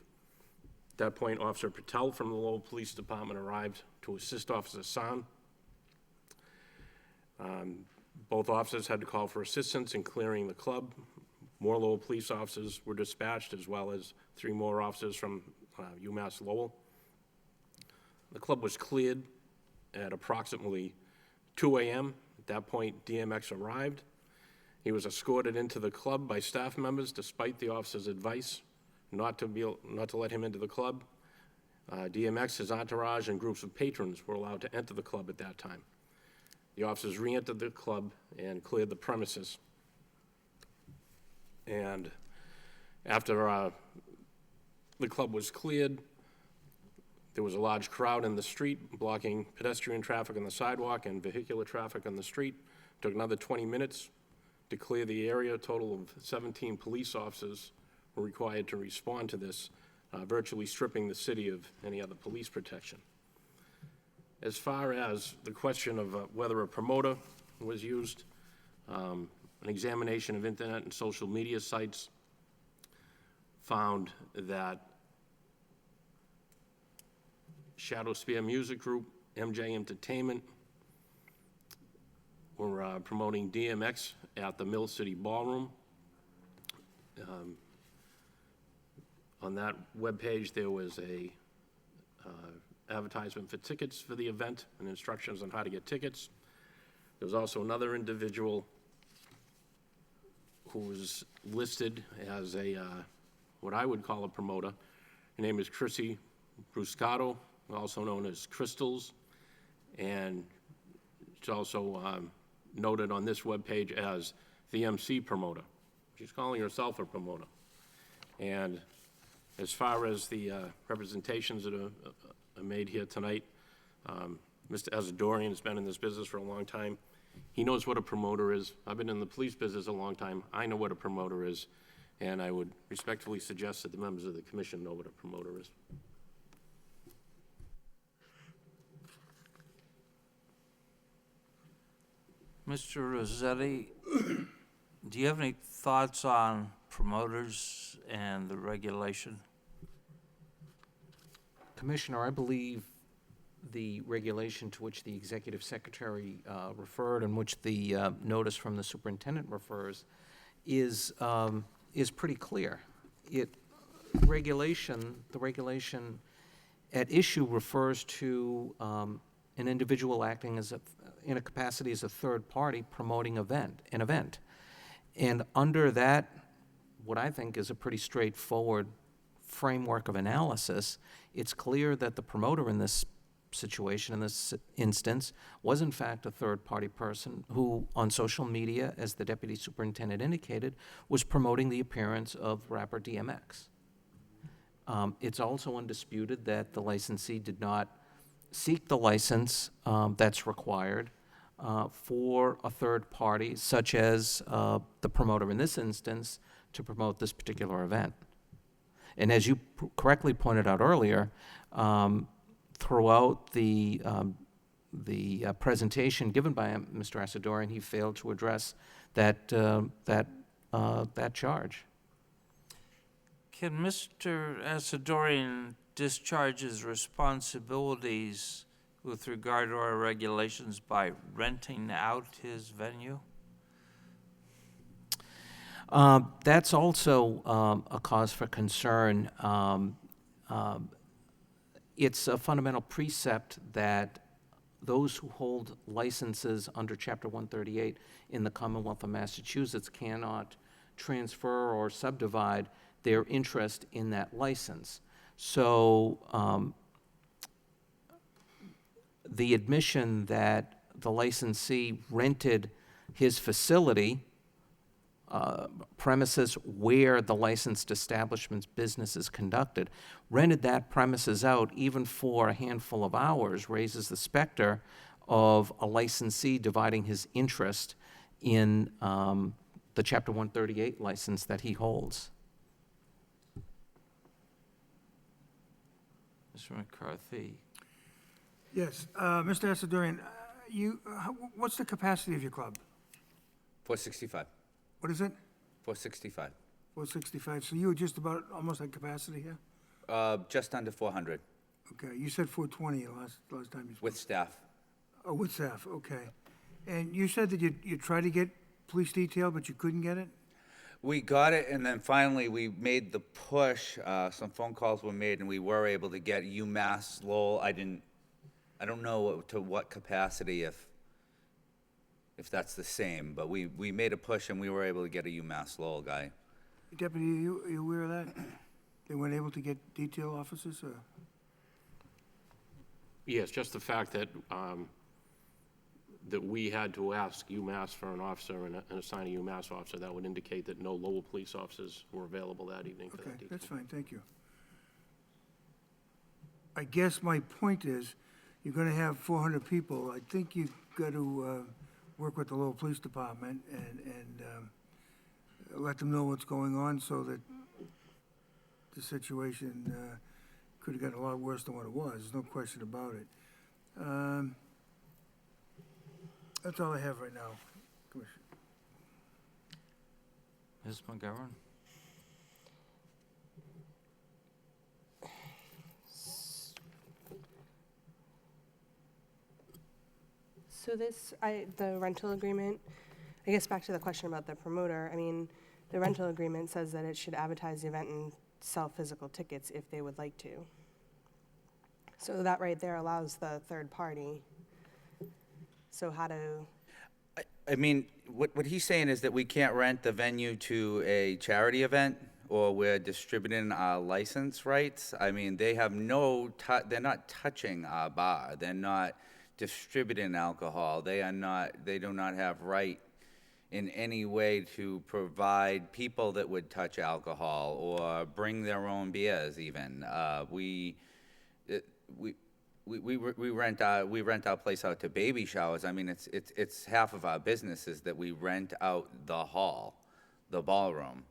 At that point, Officer Patel from the Lowell Police Department arrived to assist Officer San. Both officers had to call for assistance in clearing the club. More Lowell police officers were dispatched, as well as 3 more officers from UMass Lowell. The club was cleared at approximately 2 a.m. At that point, DMX arrived. He was escorted into the club by staff members, despite the officer's advice not to let him into the club. DMX, his entourage, and groups of patrons were allowed to enter the club at that time. The officers re-entered the club and cleared the premises. And after the club was cleared, there was a large crowd in the street, blocking pedestrian traffic on the sidewalk and vehicular traffic on the street. It took another 20 minutes to clear the area. A total of 17 police officers were required to respond to this, virtually stripping the city of any other police protection. As far as the question of whether a promoter was used, an examination of internet and social media sites found that Shadow Spear Music Group, MJ Entertainment, were promoting DMX at the Mill City Ballroom. On that webpage, there was a advertisement for tickets for the event and instructions on how to get tickets. There was also another individual who was listed as a, what I would call a promoter. Her name is Chrissy Bruscato, also known as Crystals, and she also noted on this webpage as the MC promoter. She's calling herself a promoter. And as far as the representations that are made here tonight, Mr. Asadorian has been in this business for a long time. He knows what a promoter is. I've been in the police business a long time. I know what a promoter is, and I would respectfully suggest that the members of the commission know what a promoter is. Mr. Rossetti, do you have any thoughts on promoters and the regulation? Commissioner, I believe the regulation to which the executive secretary referred and which the notice from the superintendent refers is pretty clear. The regulation at issue refers to an individual acting in a capacity as a third party promoting an event. And under that, what I think is a pretty straightforward framework of analysis, it's clear that the promoter in this situation, in this instance, was in fact a third-party person who, on social media, as the deputy superintendent indicated, was promoting the appearance of rapper DMX. It's also undisputed that the licensee did not seek the license that's required for a third party, such as the promoter in this instance, to promote this particular event. And as you correctly pointed out earlier, throughout the presentation given by Mr. Asadorian, he failed to address that charge. Can Mr. Asadorian discharge his responsibilities with regard to our regulations by renting out his venue? That's also a cause for concern. It's a fundamental precept that those who hold licenses under Chapter 138 in the Commonwealth of Massachusetts cannot transfer or subdivide their interest in that license. So the admission that the licensee rented his facility, premises where the licensed establishment's business is conducted, rented that premises out even for a handful of hours, raises the specter of a licensee dividing his interest in the Chapter 138 license that he holds. Mr. McCarthy? Yes, Mr. Asadorian, what's the capacity of your club? 465. What is it? 465. 465, so you were just about, almost at capacity here? Just under 400 Okay, you said 420 last time you spoke. with staff. Oh, with staff, okay. And you said that you tried to get police detail, but you couldn't get it? We got it, and then finally we made the push. Some phone calls were made, and we were able to get UMass Lowell. I don't know to what capacity, if that's the same, but we made a push, and we were able to get a UMass Lowell guy. Deputy, are you aware of that? They weren't able to get detail officers, or? Yes, just the fact that that we had to ask UMass for an officer and assign a UMass officer, that would indicate that no Lowell police officers were available that evening for that Okay, detail. that's fine, thank you. I guess my point is, you're gonna have 400 people. I think you've got to work with the Lowell Police Department and let them know what's going on so that the situation could have gotten a lot worse than what it was. There's no question about it. That's all I have right now, Commissioner. Ms. McGovern? So the rental agreement, I guess back to the question about the promoter, I mean, the rental agreement says that it should advertise the event and sell physical tickets if they would like to. So that right there allows the third party. So how to, I mean, what he's saying is that we can't rent the venue to a charity event, or we're distributing our license rights. I mean, they have they're not touching our bar. They're not distributing alcohol. They do not have right in any way to provide people that would touch alcohol or bring their own beers even. We rent our place out to baby showers. I mean, it's half of our business is that we rent out the hall, the ballroom.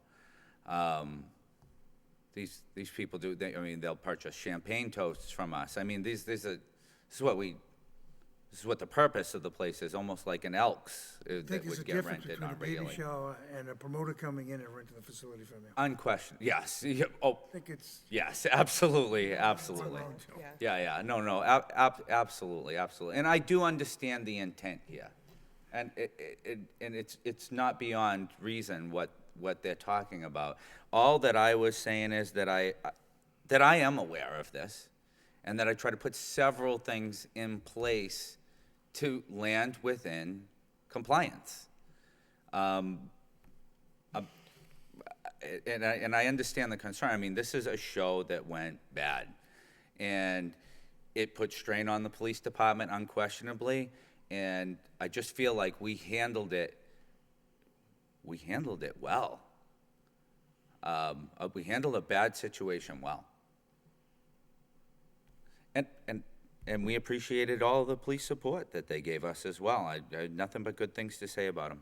These people do, they'll purchase champagne toasts from us. I mean, this is what the purpose of the place is, almost like an Elks I that think there's a would get difference rented between on a baby regularly. shower and a promoter coming in and renting the facility from you. Unquestioned, yes. Yeah, oh, I think it's. yes, absolutely, absolutely. Yeah, no, absolutely. And I do understand the intent here. And it's not beyond reason what they're talking about. All that I was saying is that I am aware of this, and that I try to put several things in place to land within compliance. And I understand the concern. I mean, this is a show that went bad, and it put strain on the police department unquestionably, and I just feel like we handled it well. We handled a bad situation well. And we appreciated all the police support that they gave us as well. I had nothing but good things to say about them.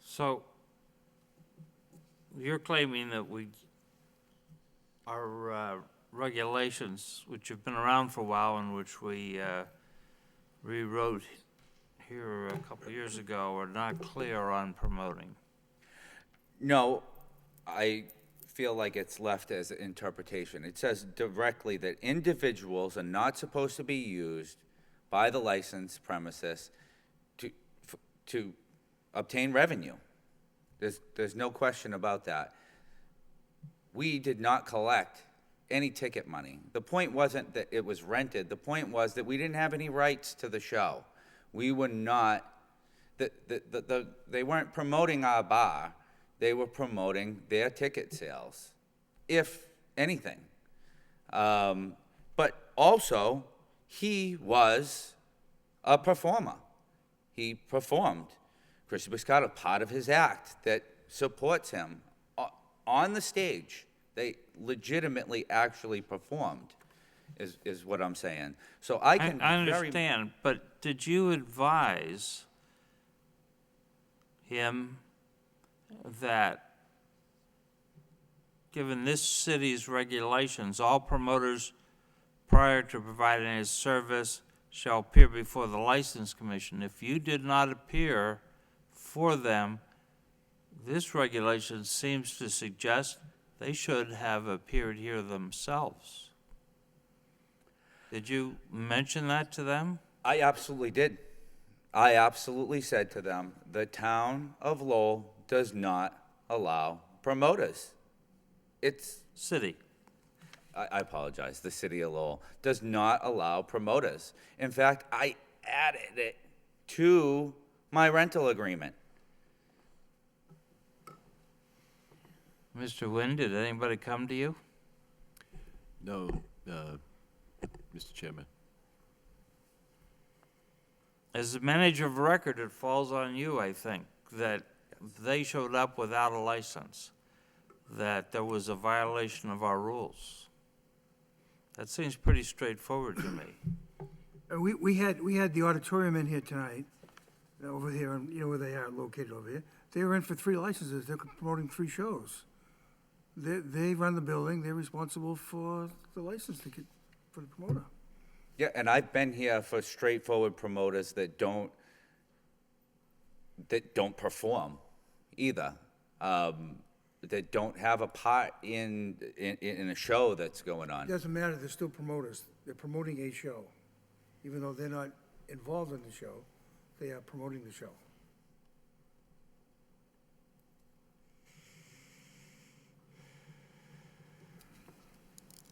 So, you're claiming that our regulations, which have been around for a while and which we rewrote here a couple of years ago, are not clear on promoting. No, I feel like it's left as an interpretation. It says directly that individuals are not supposed to be used by the licensed premises to obtain revenue. There's no question about that. We did not collect any ticket money. The point wasn't that it was rented. The point was that we didn't have any rights to the show. We were not, they weren't promoting our bar. They were promoting their ticket sales, if anything. But also, he was a performer. He performed. Chris Biscotta, part of his act that supports him on the stage, they legitimately actually performed, is what I'm saying. So I can I understand, but did you advise him that, given this city's regulations, all promoters prior to providing a service shall appear before the License Commission? If you did not appear for them, this regulation seems to suggest they should have appeared here themselves. Did you mention that to them? I absolutely did. I absolutely said to them, the town of Lowell does not allow promoters. It's city. I apologize. The city of Lowell does not allow promoters. In fact, I added it to my rental agreement. Mr. Nguyen, did anybody come to you? No, Mr. Chairman. As the manager of record, it falls on you, I think, that they showed up without a license, that there was a violation of our rules. That seems pretty straightforward to me. We had the auditorium in here tonight, over here, and you know where they are located over here. They were in for 3 licenses. They're promoting 3 shows. They run the building. They're responsible for the license ticket for the promoter. Yeah, and I've been here for straightforward promoters that don't perform either, that don't have a part in a show that's going on. It doesn't matter. They're still promoters. They're promoting a show. Even though they're not involved in the show, they are promoting the show.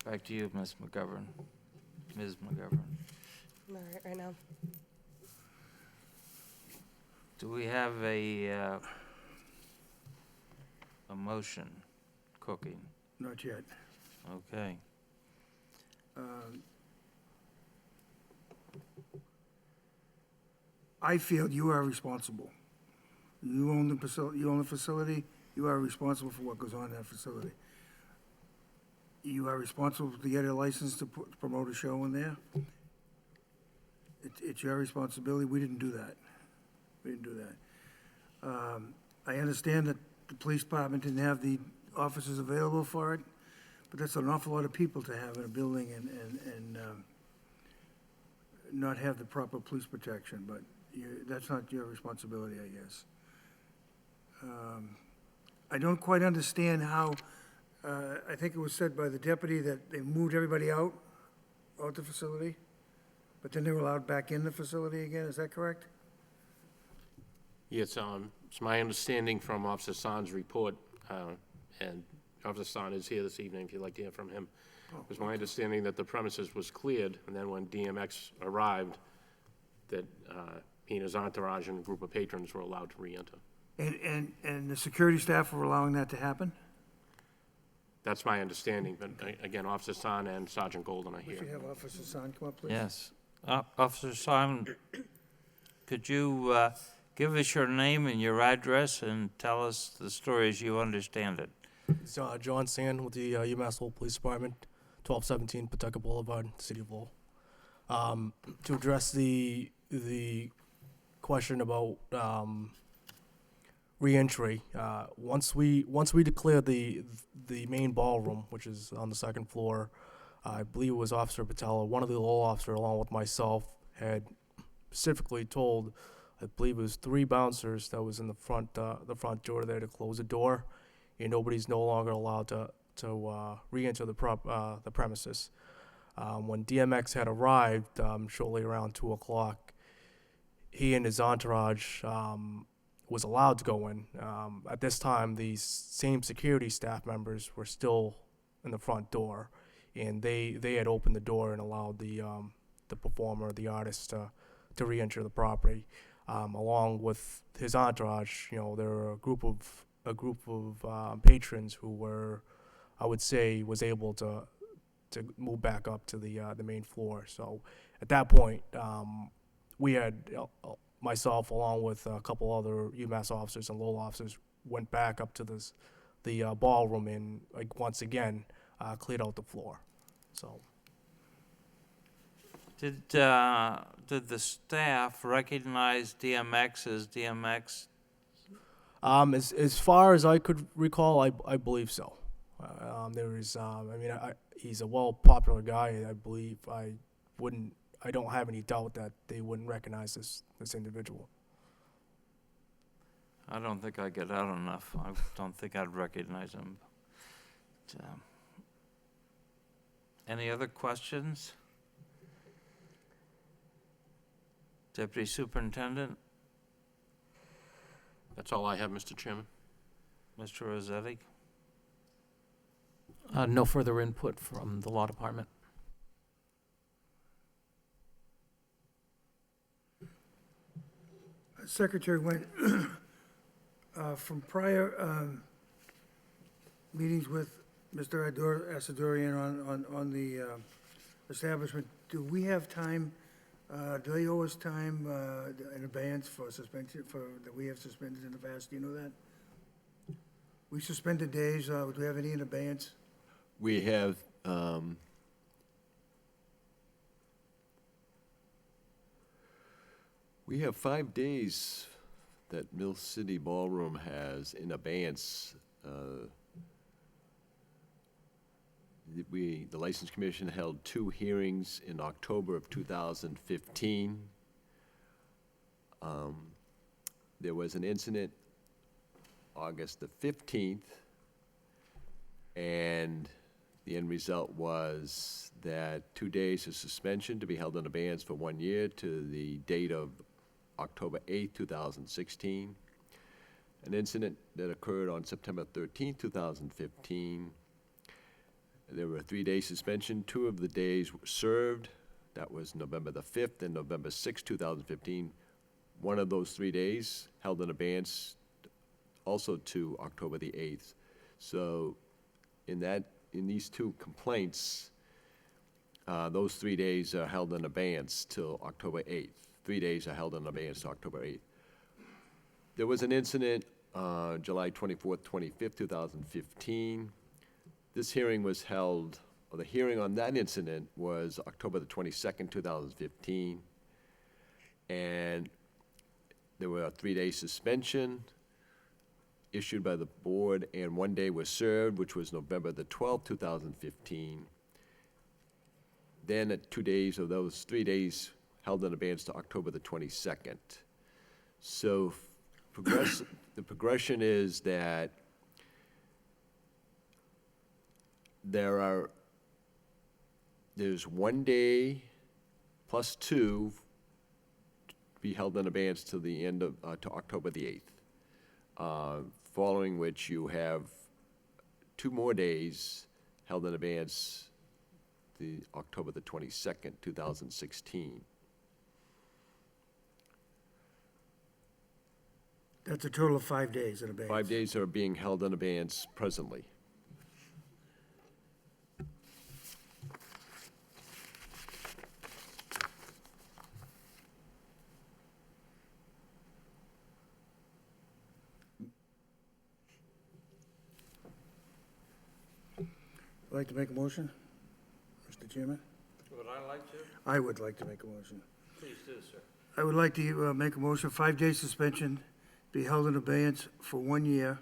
Back to you, Ms. McGovern. Ms. McGovern. All right now. Do we have a motion cooking? Not yet. Okay. I feel you are responsible. You own the facility, you are responsible for what goes on in that facility. You are responsible to get a license to promote a show in there. It's your responsibility. We didn't do that. We didn't do that. I understand that the police department didn't have the officers available for it, but that's an awful lot of people to have in a building and not have the proper police protection, but that's not your responsibility, I guess. I don't quite understand how, I think it was said by the deputy that they moved everybody out the facility, but then they were allowed back in the facility again, is that correct? Yes, it's my understanding from Officer San's report, and Officer San is here this evening if you'd like to hear from him. It was my understanding that the premises was cleared, and then when DMX arrived, that he and his entourage and a group of patrons were allowed to re-enter. And the security staff were allowing that to happen? That's my understanding, but again, Officer San and Sergeant Golden are We here. should have Officer San come up, please. Yes. Officer Simon, could you give us your name and your address and tell us the story as you understand it? It's John Sand with the UMass Lowell Police Department, 1217 Pawtucket Boulevard, City of Lowell. To address the question about re-entry, once we declared the main ballroom, which is on the second floor, I believe it was Officer Patella, one of the Lowell officers, along with myself, had specifically told, I believe it was 3 bouncers that was in the front door there to close the door, and nobody's no longer allowed to re-enter the premises. When DMX had arrived, shortly around 2 o'clock, he and his entourage was allowed to go in. At this time, these same security staff members were still in the front door, and they had opened the door and allowed the performer, the artist, to re-enter the property. Along with his entourage, there were a group of patrons who were, I would say, was able to move back up to the main floor. So at that point, we had myself, along with a couple other UMass officers and Lowell officers, went back up to the ballroom and once again cleared out the floor. So. Did the staff recognize DMX as DMX? As far as I could recall, I believe so. There is, he's a popular guy. I believe I don't have any doubt that they wouldn't recognize this individual. I don't think I get out enough. I don't think I'd recognize him. But, any other questions? Deputy Superintendent? That's all I have, Mr. Chairman. Mr. Rossetti? No further input from the law department. Secretary, went from prior meetings with Mr. Asadorian on the establishment, do we have time, do they owe us time in advance for suspension, that we have suspended in the past? Do you know that? We suspended days, do we have any in advance? We have, we have 5 days that Mill City Ballroom has in abeyance. The License Commission held 2 hearings in October of 2015. There was an incident August the 15th, and the end result was that 2 days of suspension to be held in abeyance for 1 year to the date of October 8th, 2016. An incident that occurred on September 13th, 2015. There were a 3-day suspension. 2 of the days were served. That was November the 5th and November 6th, 2015. one of those 3 days held in abeyance also to October the 8th. So in these two complaints, those 3 days are held in abeyance till October 8th. 3 days are held in abeyance to October 8th. There was an incident, July 24th, 25th, 2015. This hearing was held, or the hearing on that incident was October the 22nd, 2015. And there were a 3-day suspension issued by the board, and 1 day was served, which was November the 12th, 2015. Then at 2 days of those 3 days held in abeyance to October the 22nd. So the progression is that there's 1 day plus 2 to be held in abeyance to the end of, to October the 8th. Following which you have 2 more days held in abeyance the October the 22nd, 2016. That's a total of 5 days in abeyance. 5 days are being held in abeyance presently. Would like to make a motion, Mr. Chairman? Would I like to? I would like to make a motion. Please do, sir. I would like to make a motion, 5-day suspension, be held in abeyance for 1 year,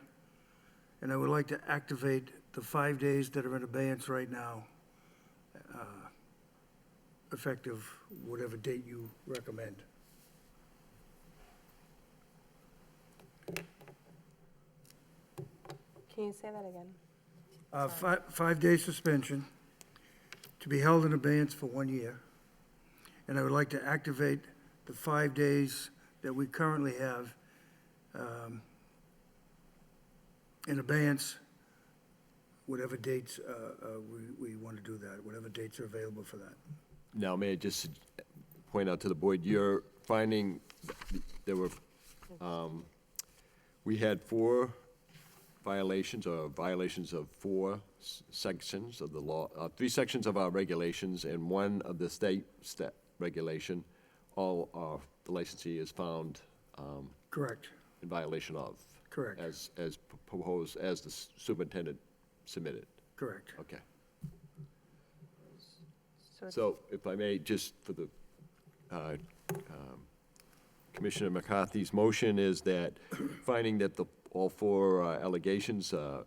and I would like to activate the 5 days that are in abeyance right now, effective whatever date you recommend. Can you say that again? 5-day suspension to be held in abeyance for 1 year. And I would like to activate the 5 days that we currently have in abeyance, whatever dates we want to do that, whatever dates are available for that. Now, may I just point out to the board, you're finding there were, we had 4 violations, or violations of 4 sections of the law, 3 sections of our regulations and 1 of the state regulation. All the licensee is found Correct. in violation of. Correct. As proposed, as the superintendent submitted. Correct. Okay. So So if I may, just for the, Commissioner McCarthy's motion is that finding that all 4 allegations, the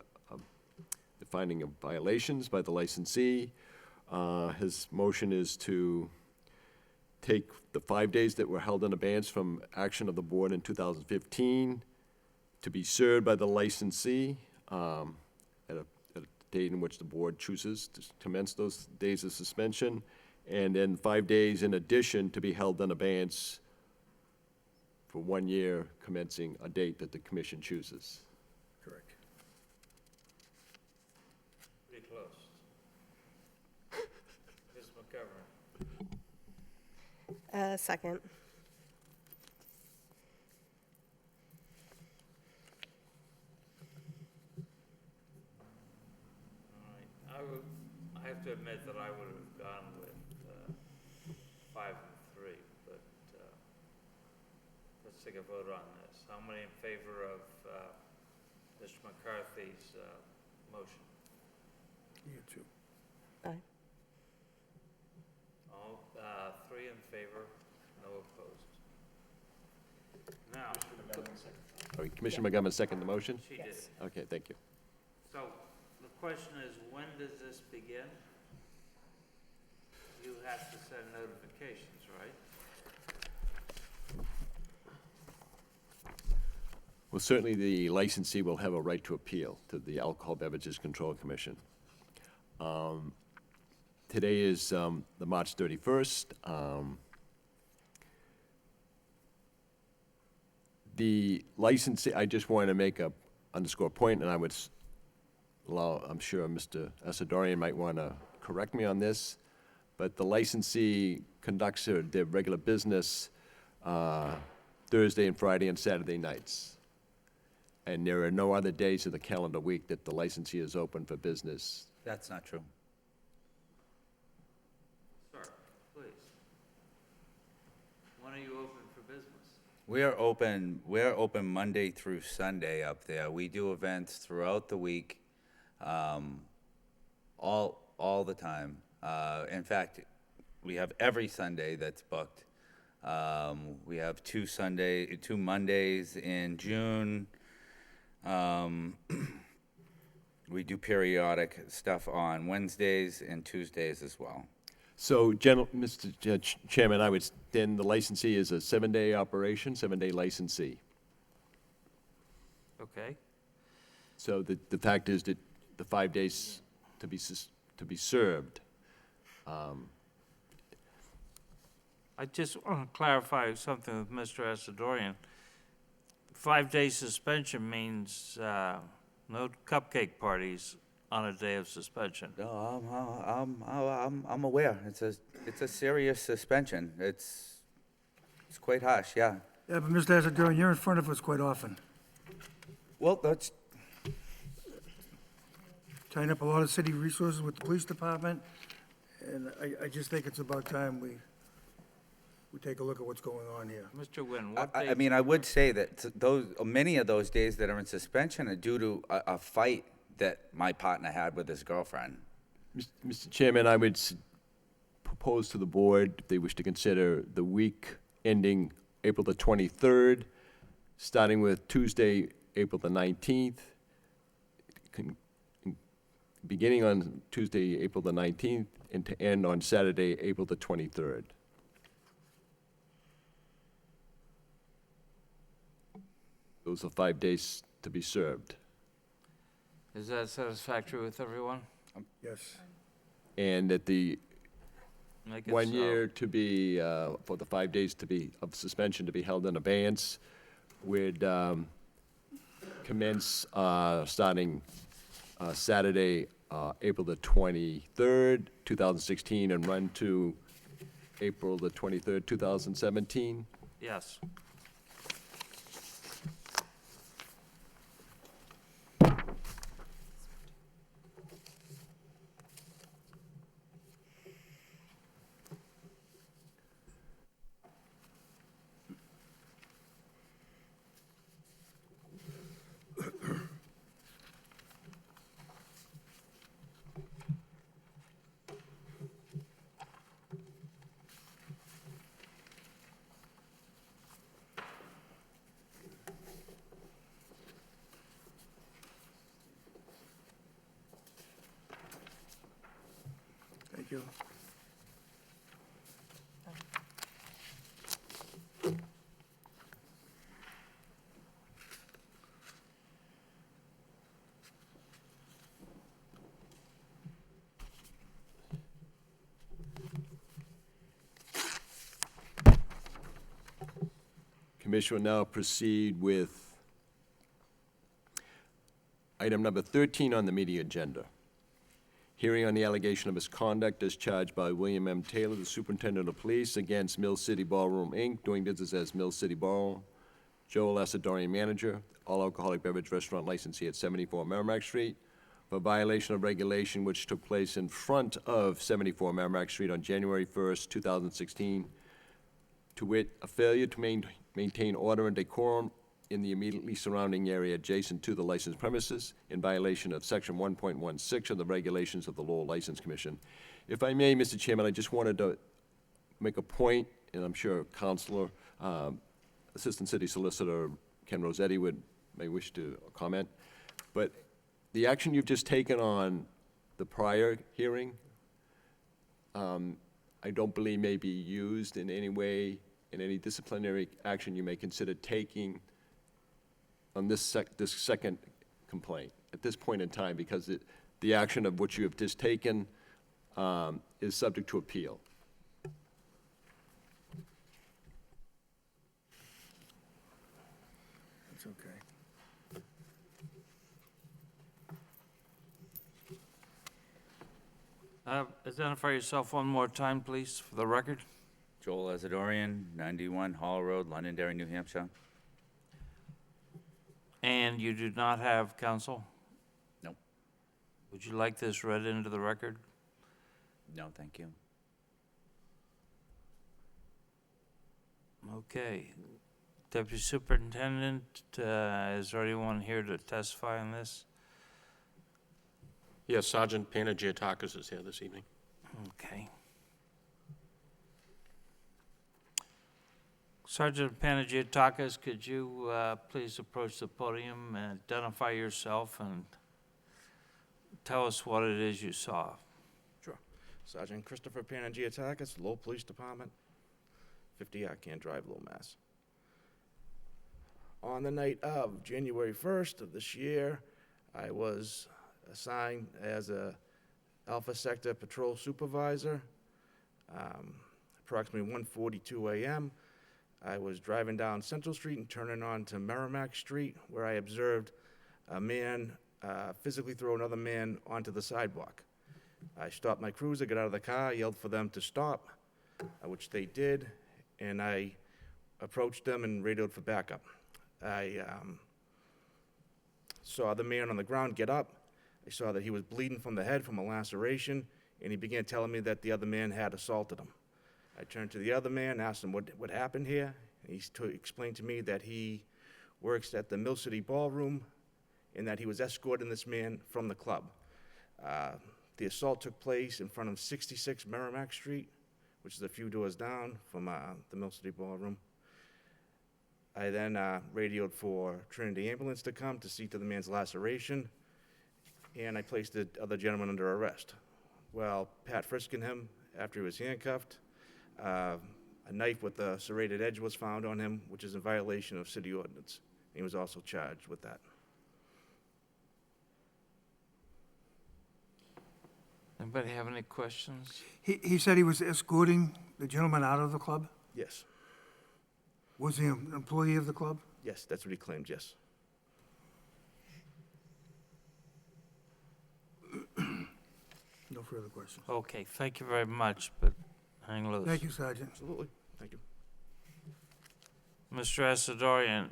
finding of violations by the licensee, his motion is to take the 5 days that were held in abeyance from action of the board in 2015 to be served by the licensee at a date in which the board chooses to commence those days of suspension, and then 5 days in addition to be held in abeyance for 1 year commencing a date that the commission chooses. Correct. Pretty close. Ms. McGovern. Second. All right, I have to admit that I would have gone with 5 and 3, but let's take a vote on this. How many in favor of Mr. McCarthy's motion? You too. Aye. All, 3 in favor, no opposed. Now, All right, Commissioner McGovern second the motion? she did. Okay, thank you. So the question is, when does this begin? You have to send notifications, right? Well, certainly the licensee will have a right to appeal to the Alcohol Beverages Control Commission. Today is the March 31st. The licensee, I just want to make a underscore point, and I would allow, I'm sure Mr. Asadorian might want to correct me on this, but the licensee conducts their regular business Thursday and Friday and Saturday nights. And there are no other days of the calendar week that the licensee is open for business. That's not true. Sir, please. When are you open for business? We're open Monday through Sunday up there. We do events throughout the week, all the time. In fact, we have every Sunday that's booked. We have two Mondays in June. We do periodic stuff on Wednesdays and Tuesdays as well. So, Mr. Chairman, then the licensee is a 7-day operation, 7-day licensee. Okay. So the fact is that the 5 days to be served. I just want to clarify something with Mr. Asadorian. 5-day suspension means no cupcake parties on a day of suspension. No, I'm aware. It's a serious suspension. It's quite harsh, yeah. Yeah, but Mr. Asadorian, you're in front of us quite often. Well, that's Tying up a lot of city resources with the police department, and I just think it's about time we take a look at what's going on here. Mr. Nguyen, what I dates? mean, I would say that many of those days that are in suspension are due to a fight that my partner had with his girlfriend. Mr. Chairman, I would propose to the board, if they wish to consider the week ending April the 23rd, starting with Tuesday, April the 19th, beginning on Tuesday, April the 19th, and to end on Saturday, April the 23rd. Those are 5 days to be served. Is that satisfactory with everyone? Yes. And that the Make it 1 so. year to be, for the 5 days of suspension to be held in abeyance would commence starting Saturday, April the 23rd, 2016, and run to April the 23rd, 2017. Yes. Thank you. Commission will now proceed with item number 13 on the meeting agenda. Hearing on the allegation of misconduct as charged by William M. Taylor, the Superintendent of Police, against Mill City Ballroom, Inc., doing business as Mill City Ballroom. Joel Asadorian, manager, all alcoholic beverage restaurant licensee at 74 Merrimack Street, for violation of regulation which took place in front of 74 Merrimack Street on January 1st, 2016, to wit, a failure to maintain order and decorum in the immediately surrounding area adjacent to the licensed premises in violation of Section 1.16 of the regulations of the Lowell License Commission. If I may, Mr. Chairman, I just wanted to make a point, and I'm sure Counselor, Assistant City Solicitor Ken Rossetti may wish to comment, but the action you've just taken on the prior hearing, I don't believe may be used in any way, in any disciplinary action you may consider taking on this second complaint at this point in time, because the action of which you have just taken is subject to appeal. That's okay. Identify yourself one more time, please, for the record. Joel Azadorian, 91 Hall Road, Londonderry, New Hampshire. And you do not have counsel? Nope. Would you like this read into the record? No, thank you. Okay. Deputy Superintendent, is there anyone here to testify on this? Yes, Sergeant Panagiotakis is here this evening. Okay. Sergeant Panagiotakis, could you please approach the podium and identify yourself and tell us what it is you saw? Sure. Sergeant Christopher Panagiotakis, Lowell Police Department, 50 Arcand Drive, Lowell, Mass. On the night of January 1st of this year, I was assigned as a Alpha Sector Patrol Supervisor. Approximately 1:42 a.m., I was driving down Central Street and turning on to Merrimack Street, where I observed a man physically throw another man onto the sidewalk. I stopped my cruiser, got out of the car, yelled for them to stop, which they did, and I approached them and radioed for backup. I saw the man on the ground get up. I saw that he was bleeding from the head from a laceration, and he began telling me that the other man had assaulted him. I turned to the other man, asked him what happened here. He explained to me that he works at the Mill City Ballroom and that he was escorting this man from the club. The assault took place in front of 66 Merrimack Street, which is a few doors down from the Mill City Ballroom. I then radioed for Trinity Ambulance to come to see to the man's laceration, and I placed the other gentleman under arrest. Well, Pat frisking him after he was handcuffed. A knife with a serrated edge was found on him, which is in violation of city ordinance. He was also charged with that. Anybody have any questions? He said he was escorting the gentleman out of the club? Yes. Was he an employee of the club? Yes, that's what he claimed, yes. No further questions. Okay, thank you very much, but hang loose. Thank you, Sergeant. Absolutely. Thank you. Mr. Asadorian,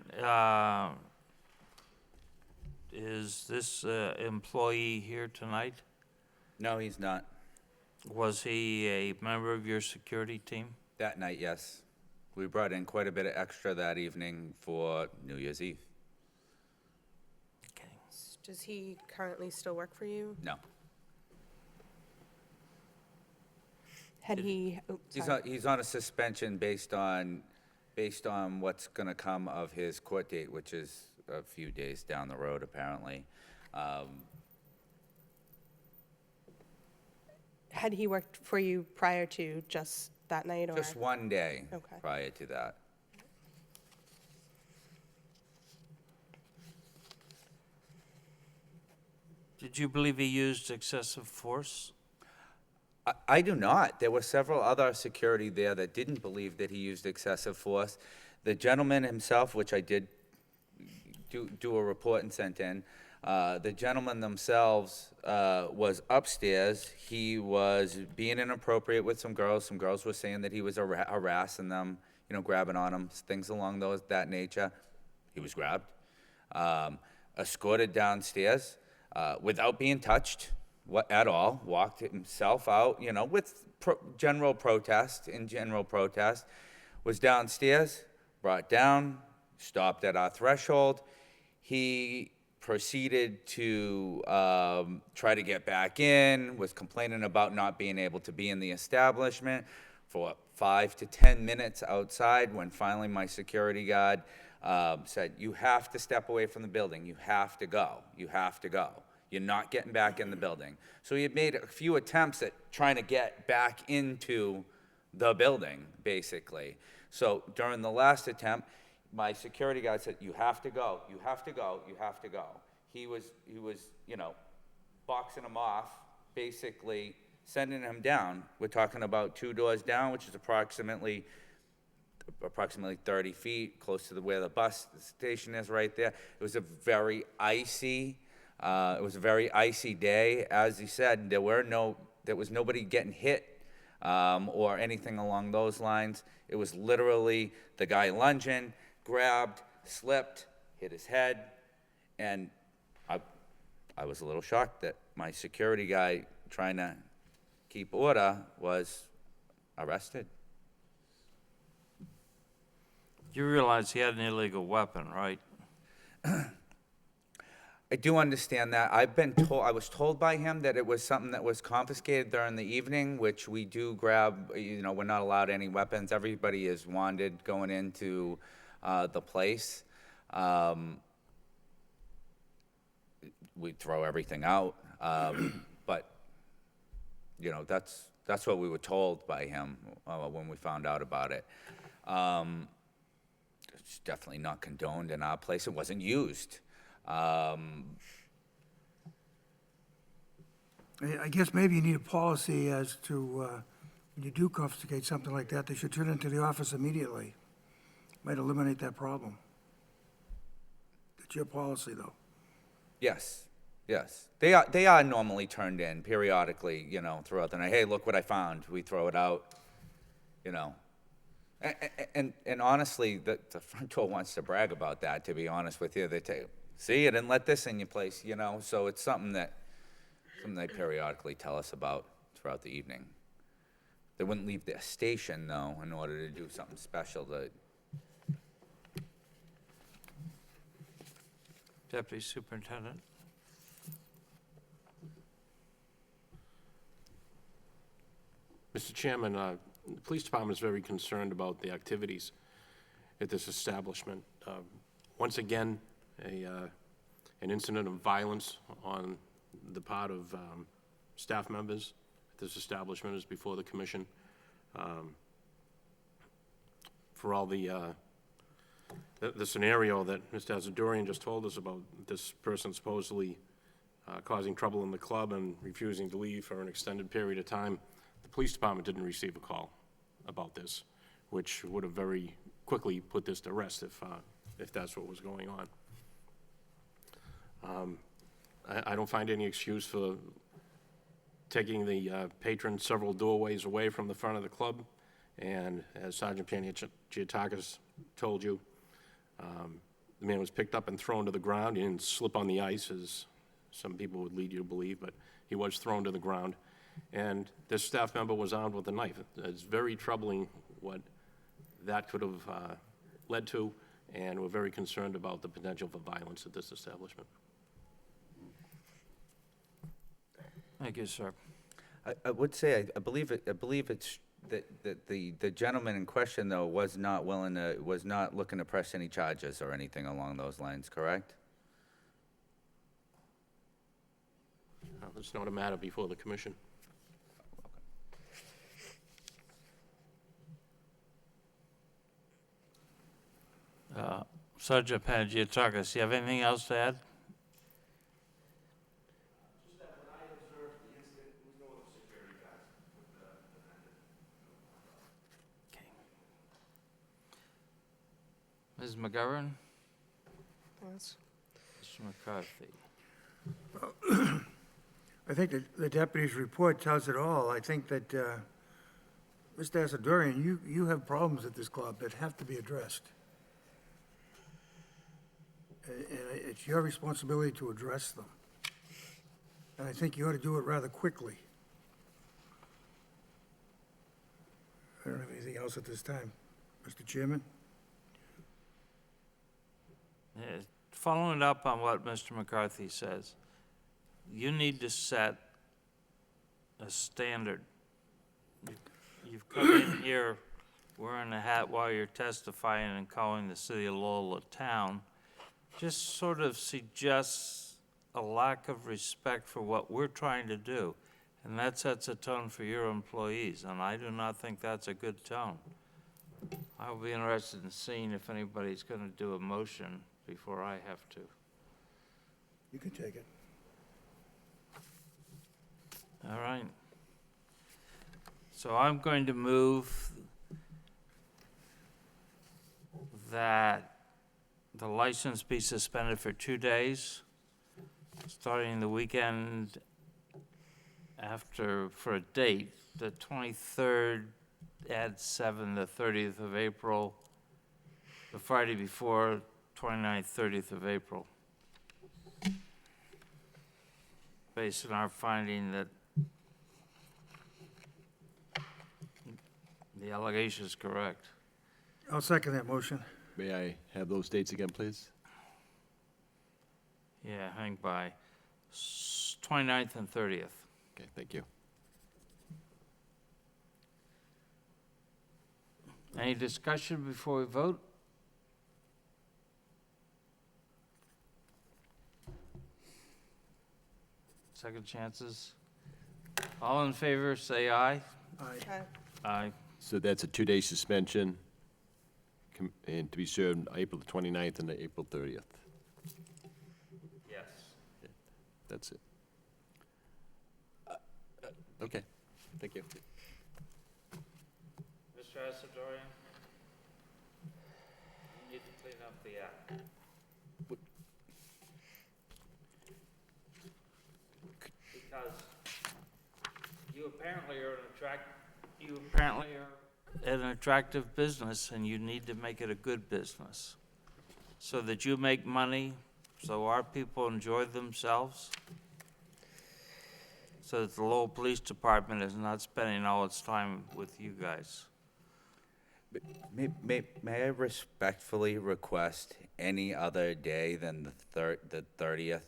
is this employee here tonight? No, he's not. Was he a member of your security team? That night, yes. We brought in quite a bit of extra that evening for New Year's Eve. Does he currently still work for you? No. Had he, He's on a suspension based on what's gonna come of his court date, which is a few days down the road, apparently. had he worked for you prior to just that night, or? Just one day Okay. prior to that. Did you believe he used excessive force? I do not. There were several other security there that didn't believe that he used excessive force. The gentleman himself, which I did do a report and sent in, the gentleman themselves was upstairs. He was being inappropriate with some girls. Some girls were saying that he was harassing them, you know, grabbing on them, things along that nature. He was grabbed, escorted downstairs without being touched at all, walked himself out, you know, with general protest, was downstairs, brought down, stopped at our threshold. He proceeded to try to get back in, was complaining about not being able to be in the establishment for 5 to 10 minutes outside, when finally my security guard said, "You have to step away from the building. You have to go. You have to go. You're not getting back in the building." So he had made a few attempts at trying to get back into the building, basically. So during the last attempt, my security guard said, "You have to go, you have to go, you have to go." He was, you know, boxing him off, basically sending him down. We're talking about 2 doors down, which is approximately 30 feet, close to where the bus station is right there. It was a very icy day. As he said, there was nobody getting hit or anything along those lines. It was literally the guy lunging, grabbed, slipped, hit his head, and I was a little shocked that my security guy trying to keep order was arrested. You realize he had an illegal weapon, right? I do understand that. I was told by him that it was something that was confiscated during the evening, which we do grab, we're not allowed any weapons. Everybody is wanded going into the place. We throw everything out, but, that's what we were told by him when we found out about it. It's definitely not condoned in our place. It wasn't used. I guess maybe you need a policy as to, when you do confiscate something like that, they should turn it into the office immediately. Might eliminate that problem. It's your policy, though. Yes, yes. They are normally turned in periodically, throughout the night. Hey, look what I found. We throw it out, And honestly, the front door wants to brag about that, to be honest with you. They say, see, I didn't let this in your place, So it's something they periodically tell us about throughout the evening. They wouldn't leave their station, though, in order to do something special. Deputy Superintendent? Mr. Chairman, the police department is very concerned about the activities at this establishment. Once again, an incident of violence on the part of staff members at this establishment is before the commission. For all the scenario that Mr. Azadorian just told us about, this person supposedly causing trouble in the club and refusing to leave for an extended period of time, the police department didn't receive a call about this, which would have very quickly put this to rest if that's what was going on. I don't find any excuse for taking the patron several doorways away from the front of the club, and as Sergeant Giatakis told you, the man was picked up and thrown to the ground. He didn't slip on the ice, as some people would lead you to believe, but he was thrown to the ground. And this staff member was armed with a knife. It's very troubling what that could have led to, and we're very concerned about the potential for violence at this establishment. Thank you, sir. I would say, I believe it's that the gentleman in question, though, was not looking to press any charges or anything along those lines, correct? It's not a matter before the commission. Sergeant Giatakis, you have anything else to add? Ms. McGovern? Yes. Mr. McCarthy? I think that the deputy's report tells it all. I think that, Mr. Asadorian, you have problems at this club that have to be addressed. And it's your responsibility to address them. And I think you ought to do it rather quickly. I don't have anything else at this time. Mr. Chairman? Yeah, following up on what Mr. McCarthy says, you need to set a standard. You've come in here wearing a hat while you're testifying and calling the city of Lowell a town. Just sort of suggests a lack of respect for what we're trying to do. And that sets a tone for your employees, and I do not think that's a good tone. I'll be interested in seeing if anybody's going to do a motion before I have to. You can take it. All right. So I'm going to move that the license be suspended for 2 days, starting the weekend for a date the 23rd, add 7, the 30th of April, the Friday before, 29th, 30th of April. Based on our finding that the allegation is correct. I'll second that motion. May I have those dates again, please? Yeah, hang by 29th and 30th. Okay, thank you. Any discussion before we vote? Second chances? All in favor, say aye. Aye. Aye. So that's a 2-day suspension, and to be served April the 29th and April 30th. Yes. That's it. Okay, thank you. Mr. Asadorian? You need to clean up the act. Because you apparently are an attractive business, and you need to make it a good business, so that you make money, so our people enjoy themselves, so that the Lowell Police Department is not spending all its time with you guys. May I respectfully request any other day than the 30th?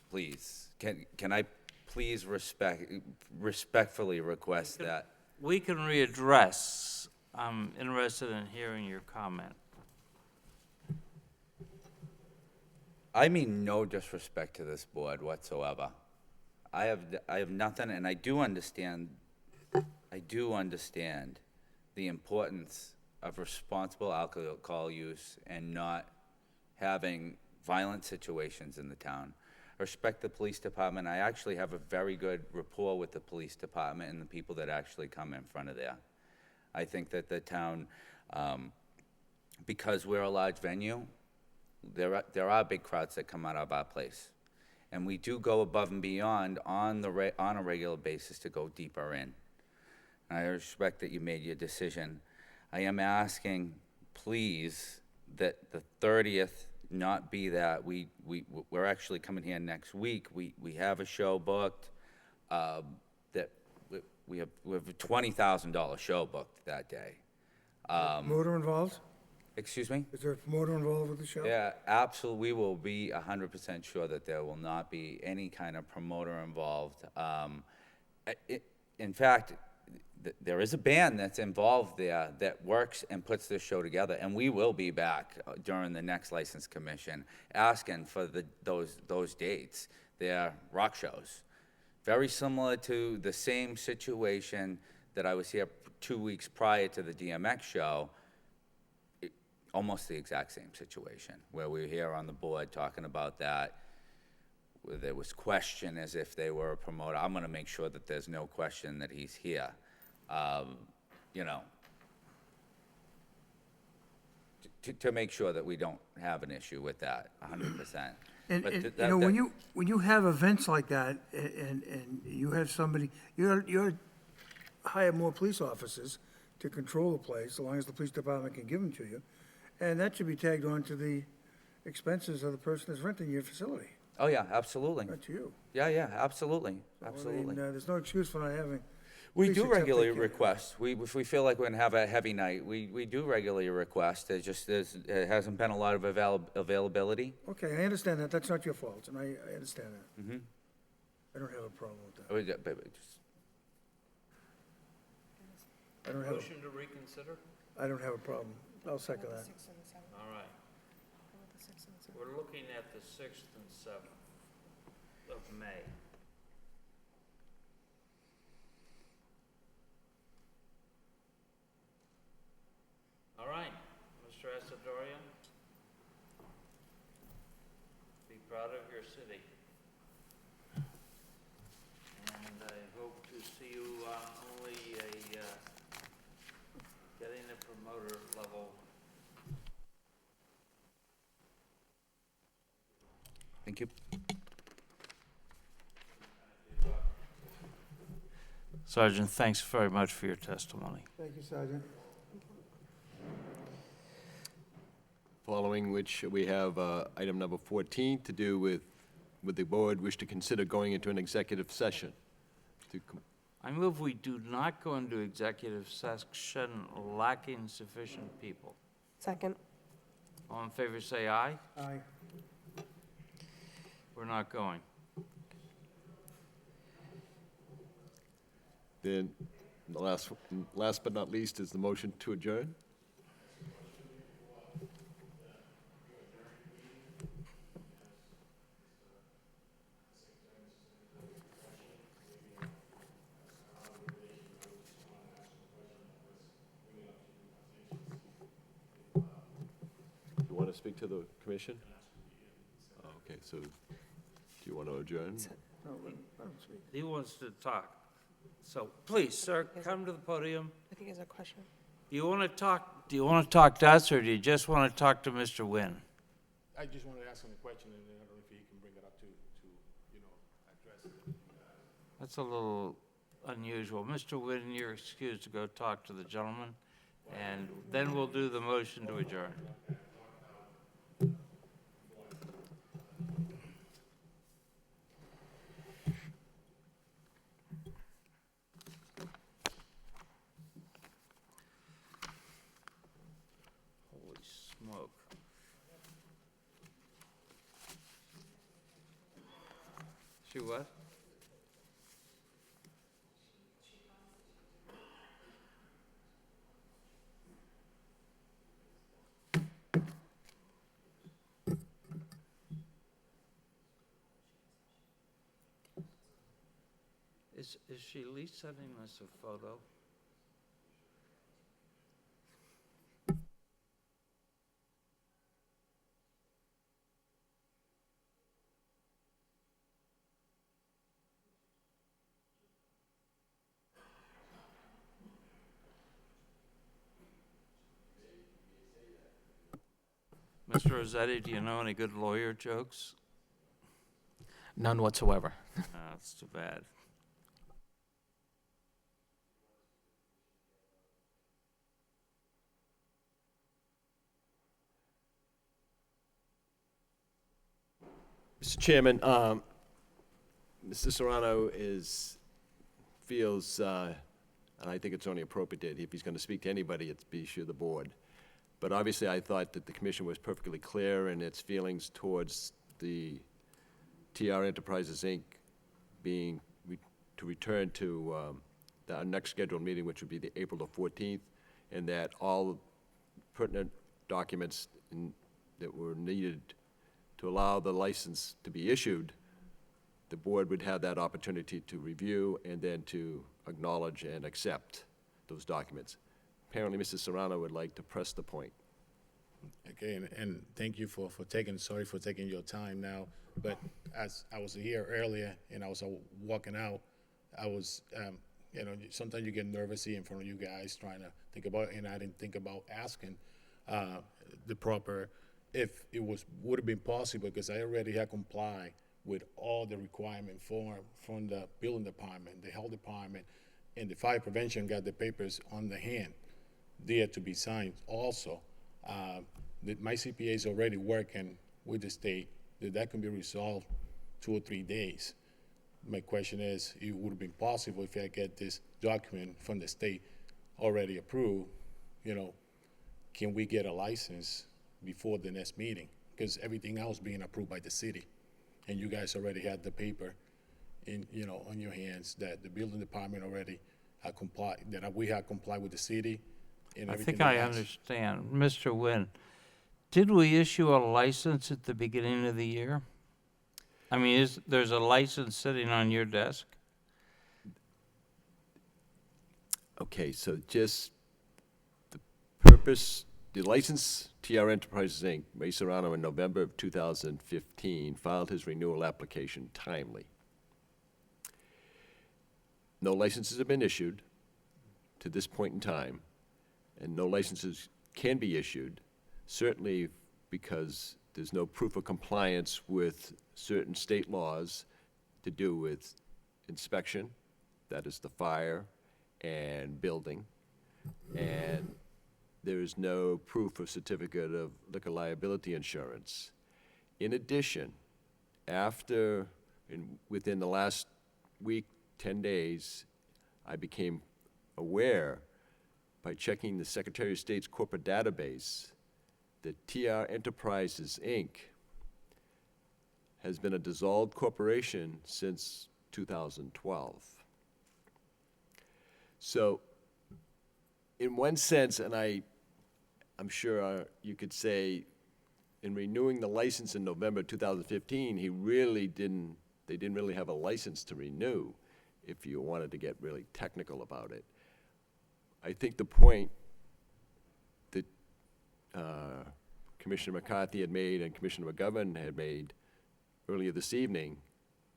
Please, can I please respectfully request that? We can readdress. I'm interested in hearing your comment. I mean no disrespect to this board whatsoever. I have nothing, and I do understand the importance of responsible alcohol use and not having violent situations in the town. I respect the police department. I actually have a very good rapport with the police department and the people that actually come in front of there. I think that the town, because we're a large venue, there are big crowds that come out of our place. And we do go above and beyond on a regular basis to go deeper in. And I respect that you made your decision. I am asking, please, that the 30th not be that. We're actually coming here next week. We have a show booked, that we have a $20,000 show booked that day. Motor involved? Excuse me? Is there a promoter involved with the show? Yeah, absolutely. We will be 100% sure that there will not be any kind of promoter involved. In fact, there is a band that's involved there that works and puts this show together, and we will be back during the next license commission asking for those dates. They're rock shows. Very similar to the same situation that I was here 2 weeks prior to the DMX show. Almost the exact same situation, where we were here on the board talking about that, where there was question as if they were a promoter. I'm gonna make sure that there's no question that he's here. You know, to make sure that we don't have an issue with that 100%. And, But and, th- you that- know, that- when you have events like that, and you have somebody, you hire more police officers to control the place, as long as the police department can give them to you, and that should be tagged on to the expenses of the person that's renting your facility, Oh, yeah, absolutely. not to you. Yeah, absolutely, So, I mean, absolutely. there's no excuse for not having. We police do except they regularly can- request, if we feel like we're gonna have a heavy night, we do regularly request. It hasn't been a lot of availability. Okay, I understand that, that's not your fault, and I understand that. Mhm. I don't have a problem with that. Just- I don't have, Motion to reconsider? I don't have a problem. I'll second that. All right. We're looking at the 6th and 7th of May. All right, Mr. Asadorian. Be proud of your city. And I hope to see you on only getting a promoter level. Thank you. Sergeant, thanks very much for your testimony. Thank you, Sergeant. Following which, we have item number 14 to do with the board wish to consider going into an executive session. I move we do not go into executive session lacking sufficient people. Second. All in favor, say aye. Aye. We're not going. Then, the last but not least is the motion to adjourn. You want to speak to the commission? Oh, okay, so do you want to adjourn? No, let him speak. He wants to talk. So please, sir, come to the podium. I think he has a question. Do you want to talk to us, or do you just want to talk to Mr. Nguyen? I just wanted to ask him a question, and I don't know if he can bring it up to address it. That's a little unusual. Mr. Nguyen, you're excused to go talk to the gentleman, and then we'll do the motion to adjourn. Holy smoke. She what? Is she at least sending us a photo? Mr. Rossetti, do you know any good lawyer jokes? None whatsoever. That's too bad. Mr. Chairman, Mr. Serrano feels, and I think it's only appropriate that if he's going to speak to anybody, it's be sure the board. But obviously, I thought that the commission was perfectly clear in its feelings towards the TR Enterprises, Inc. being, to return to our next scheduled meeting, which would be the April the 14th, and that all pertinent documents that were needed to allow the license to be issued, the board would have that opportunity to review and then to acknowledge and accept those documents. Apparently, Mr. Serrano would like to press the point. Okay, and thank you for sorry for taking your time now, but as I was here earlier and I was walking out, I was, sometimes you get nervous in front of you guys trying to think about it, and I didn't think about asking the proper, if it would have been possible, because I already had complied with all the requirement from the building department, the health department, and the fire prevention got the papers on the hand there to be signed also. My CPA is already working with the state that can be resolved 2 or 3 days. My question is, it would have been possible if I get this document from the state already approved, can we get a license before the next meeting? Because everything else being approved by the city, and you guys already had the paper on your hands that the building department already complied, that we had complied with the city and I everything. think I understand. Mr. Nguyen, did we issue a license at the beginning of the year? I mean, there's a license sitting on your desk? Okay, so just the purpose, the license, TR Enterprises, Inc., Ray Serrano in November of 2015 filed his renewal application timely. No licenses have been issued to this point in time, and no licenses can be issued, certainly because there's no proof of compliance with certain state laws to do with inspection that is the fire and building, and there is no proof of certificate of liquor liability insurance. In addition, within the last week, 10 days, I became aware by checking the Secretary of State's corporate database that TR Enterprises, Inc. has been a dissolved corporation since 2012. So, in one sense, and I'm sure you could say, in renewing the license in November 2015, they didn't really have a license to renew, if you wanted to get really technical about it. I think the point that Commissioner McCarthy had made and Commissioner McGovern had made earlier this evening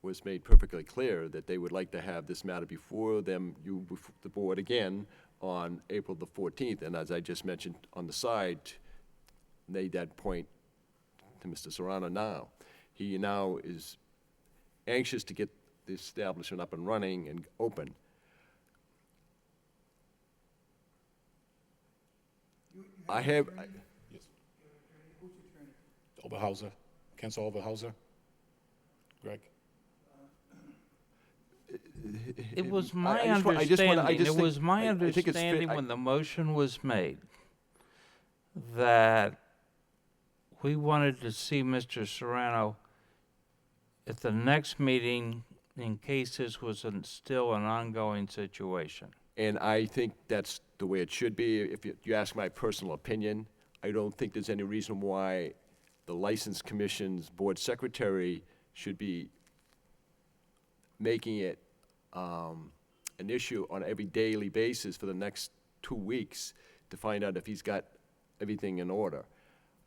was made perfectly clear that they would like to have this matter before the board again on April the 14th. And as I just mentioned on the side, made that point to Mr. Serrano now. He now is anxious to get the establishment up and running and open. I have, Yes. Oberhauser, Council Oberhauser. Greg? It was my I just wanna- understanding, I just it think- was my I think it's fair- understanding when the motion was made that we wanted to see Mr. Serrano at the next meeting in case this was still an ongoing situation. And I think that's the way it should be. If you ask my personal opinion, I don't think there's any reason why the License Commission's board secretary should be making it an issue on every daily basis for the next 2 weeks to find out if he's got everything in order.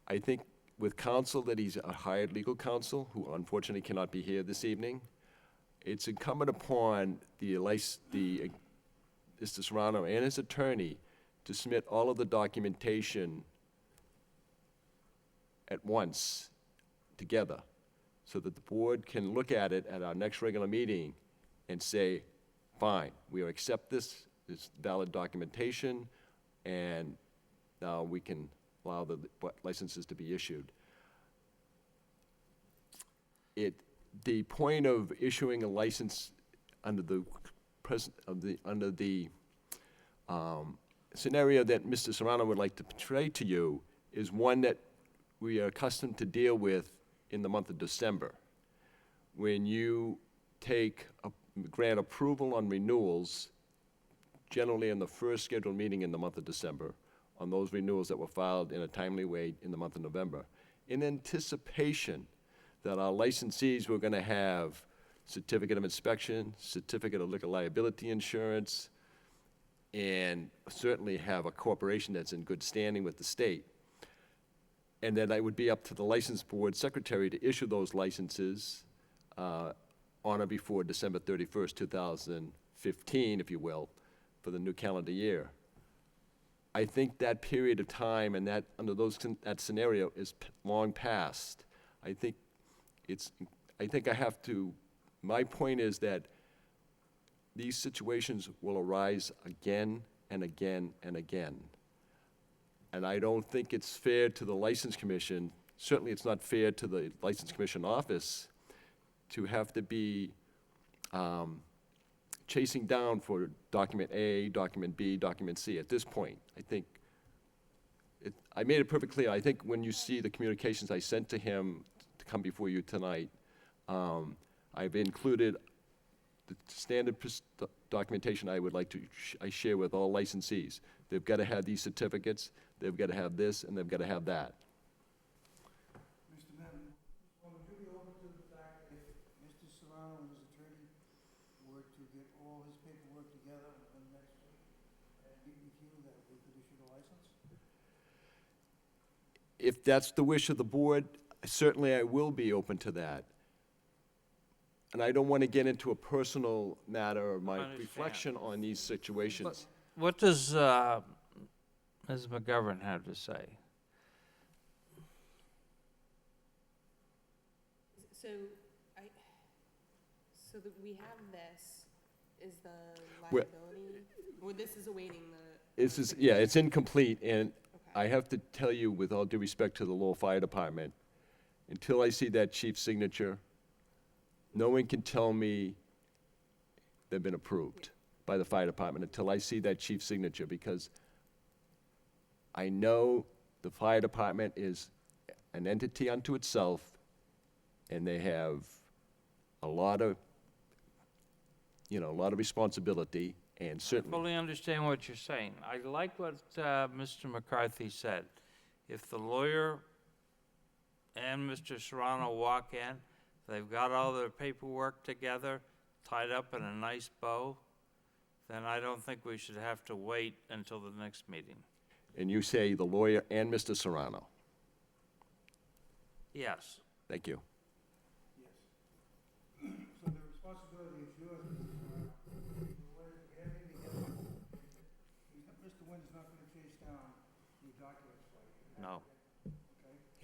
I think with counsel that he's a hired legal counsel, who unfortunately cannot be here this evening, it's incumbent upon Mr. Serrano and his attorney to submit all of the documentation at once, together, so that the board can look at it at our next regular meeting and say, fine, we accept this valid documentation, and now we can allow the licenses to be issued. The point of issuing a license under the scenario that Mr. Serrano would like to portray to you is one that we are accustomed to deal with in the month of December. When you grant approval on renewals, generally in the first scheduled meeting in the month of December, on those renewals that were filed in a timely way in the month of November, in anticipation that our licensees were going to have certificate of inspection, certificate of liquor liability insurance, and certainly have a corporation that's in good standing with the state. And then it would be up to the license board secretary to issue those licenses on or before December 31st, 2015, if you will, for the new calendar year. I think that period of time and that scenario is long past. My point is that these situations will arise again and again and again. And I don't think it's fair to the License Commission, certainly it's not fair to the License Commission office to have to be chasing down for document A, document B, document C at this point. I made it perfectly clear. I think when you see the communications I sent to him to come before you tonight, I've included the standard documentation I would like to I share with all licensees. They've got to have these certificates, they've got to have this, and they've got to have that. Mr. Madden, would you be open to the fact that if Mr. Serrano and his attorney were to get all his paperwork together next week and meet with you, that we could issue the license? If that's the wish of the board, certainly I will be open to that. And I don't want to get into a personal matter or my reflection on these situations. What does Ms. McGovern have to say? So that we have this, is the Well- liability, or this is awaiting the? This is, yeah, it's incomplete, and I have to tell you, with all due respect to the Lowell Fire Department, until I see that chief's signature, no one can tell me they've been approved by the fire department until I see that chief's signature, because I know the fire department is an entity unto itself, and they have a lot of, a lot of responsibility, and I certainly, fully understand what you're saying. I like what Mr. McCarthy said. If the lawyer and Mr. Serrano walk in, they've got all their paperwork together, tied up in a nice bow, then I don't think we should have to wait until the next meeting. and you say the lawyer and Mr. Serrano. Yes. Thank you. So the responsibility is yours, Mr. Wynn's not gonna chase down the documents for you. No.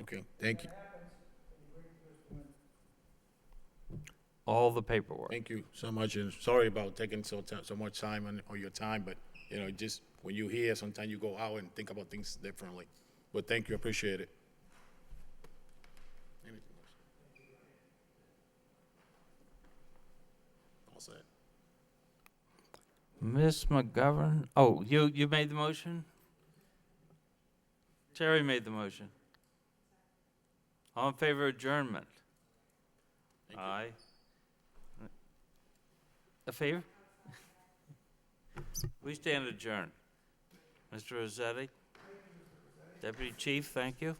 Okay, thank you. All the paperwork. Thank you so much, and sorry about taking so much time on your time, but, just when you hear, sometimes you go out and think about things differently. But thank you, appreciate it. Anything else? All set. Ms. McGovern, oh, you made the motion? Terry made the motion. All in favor of adjournment? Aye. A favor? We stand adjourned. Mr. Rossetti? Deputy Chief, thank you.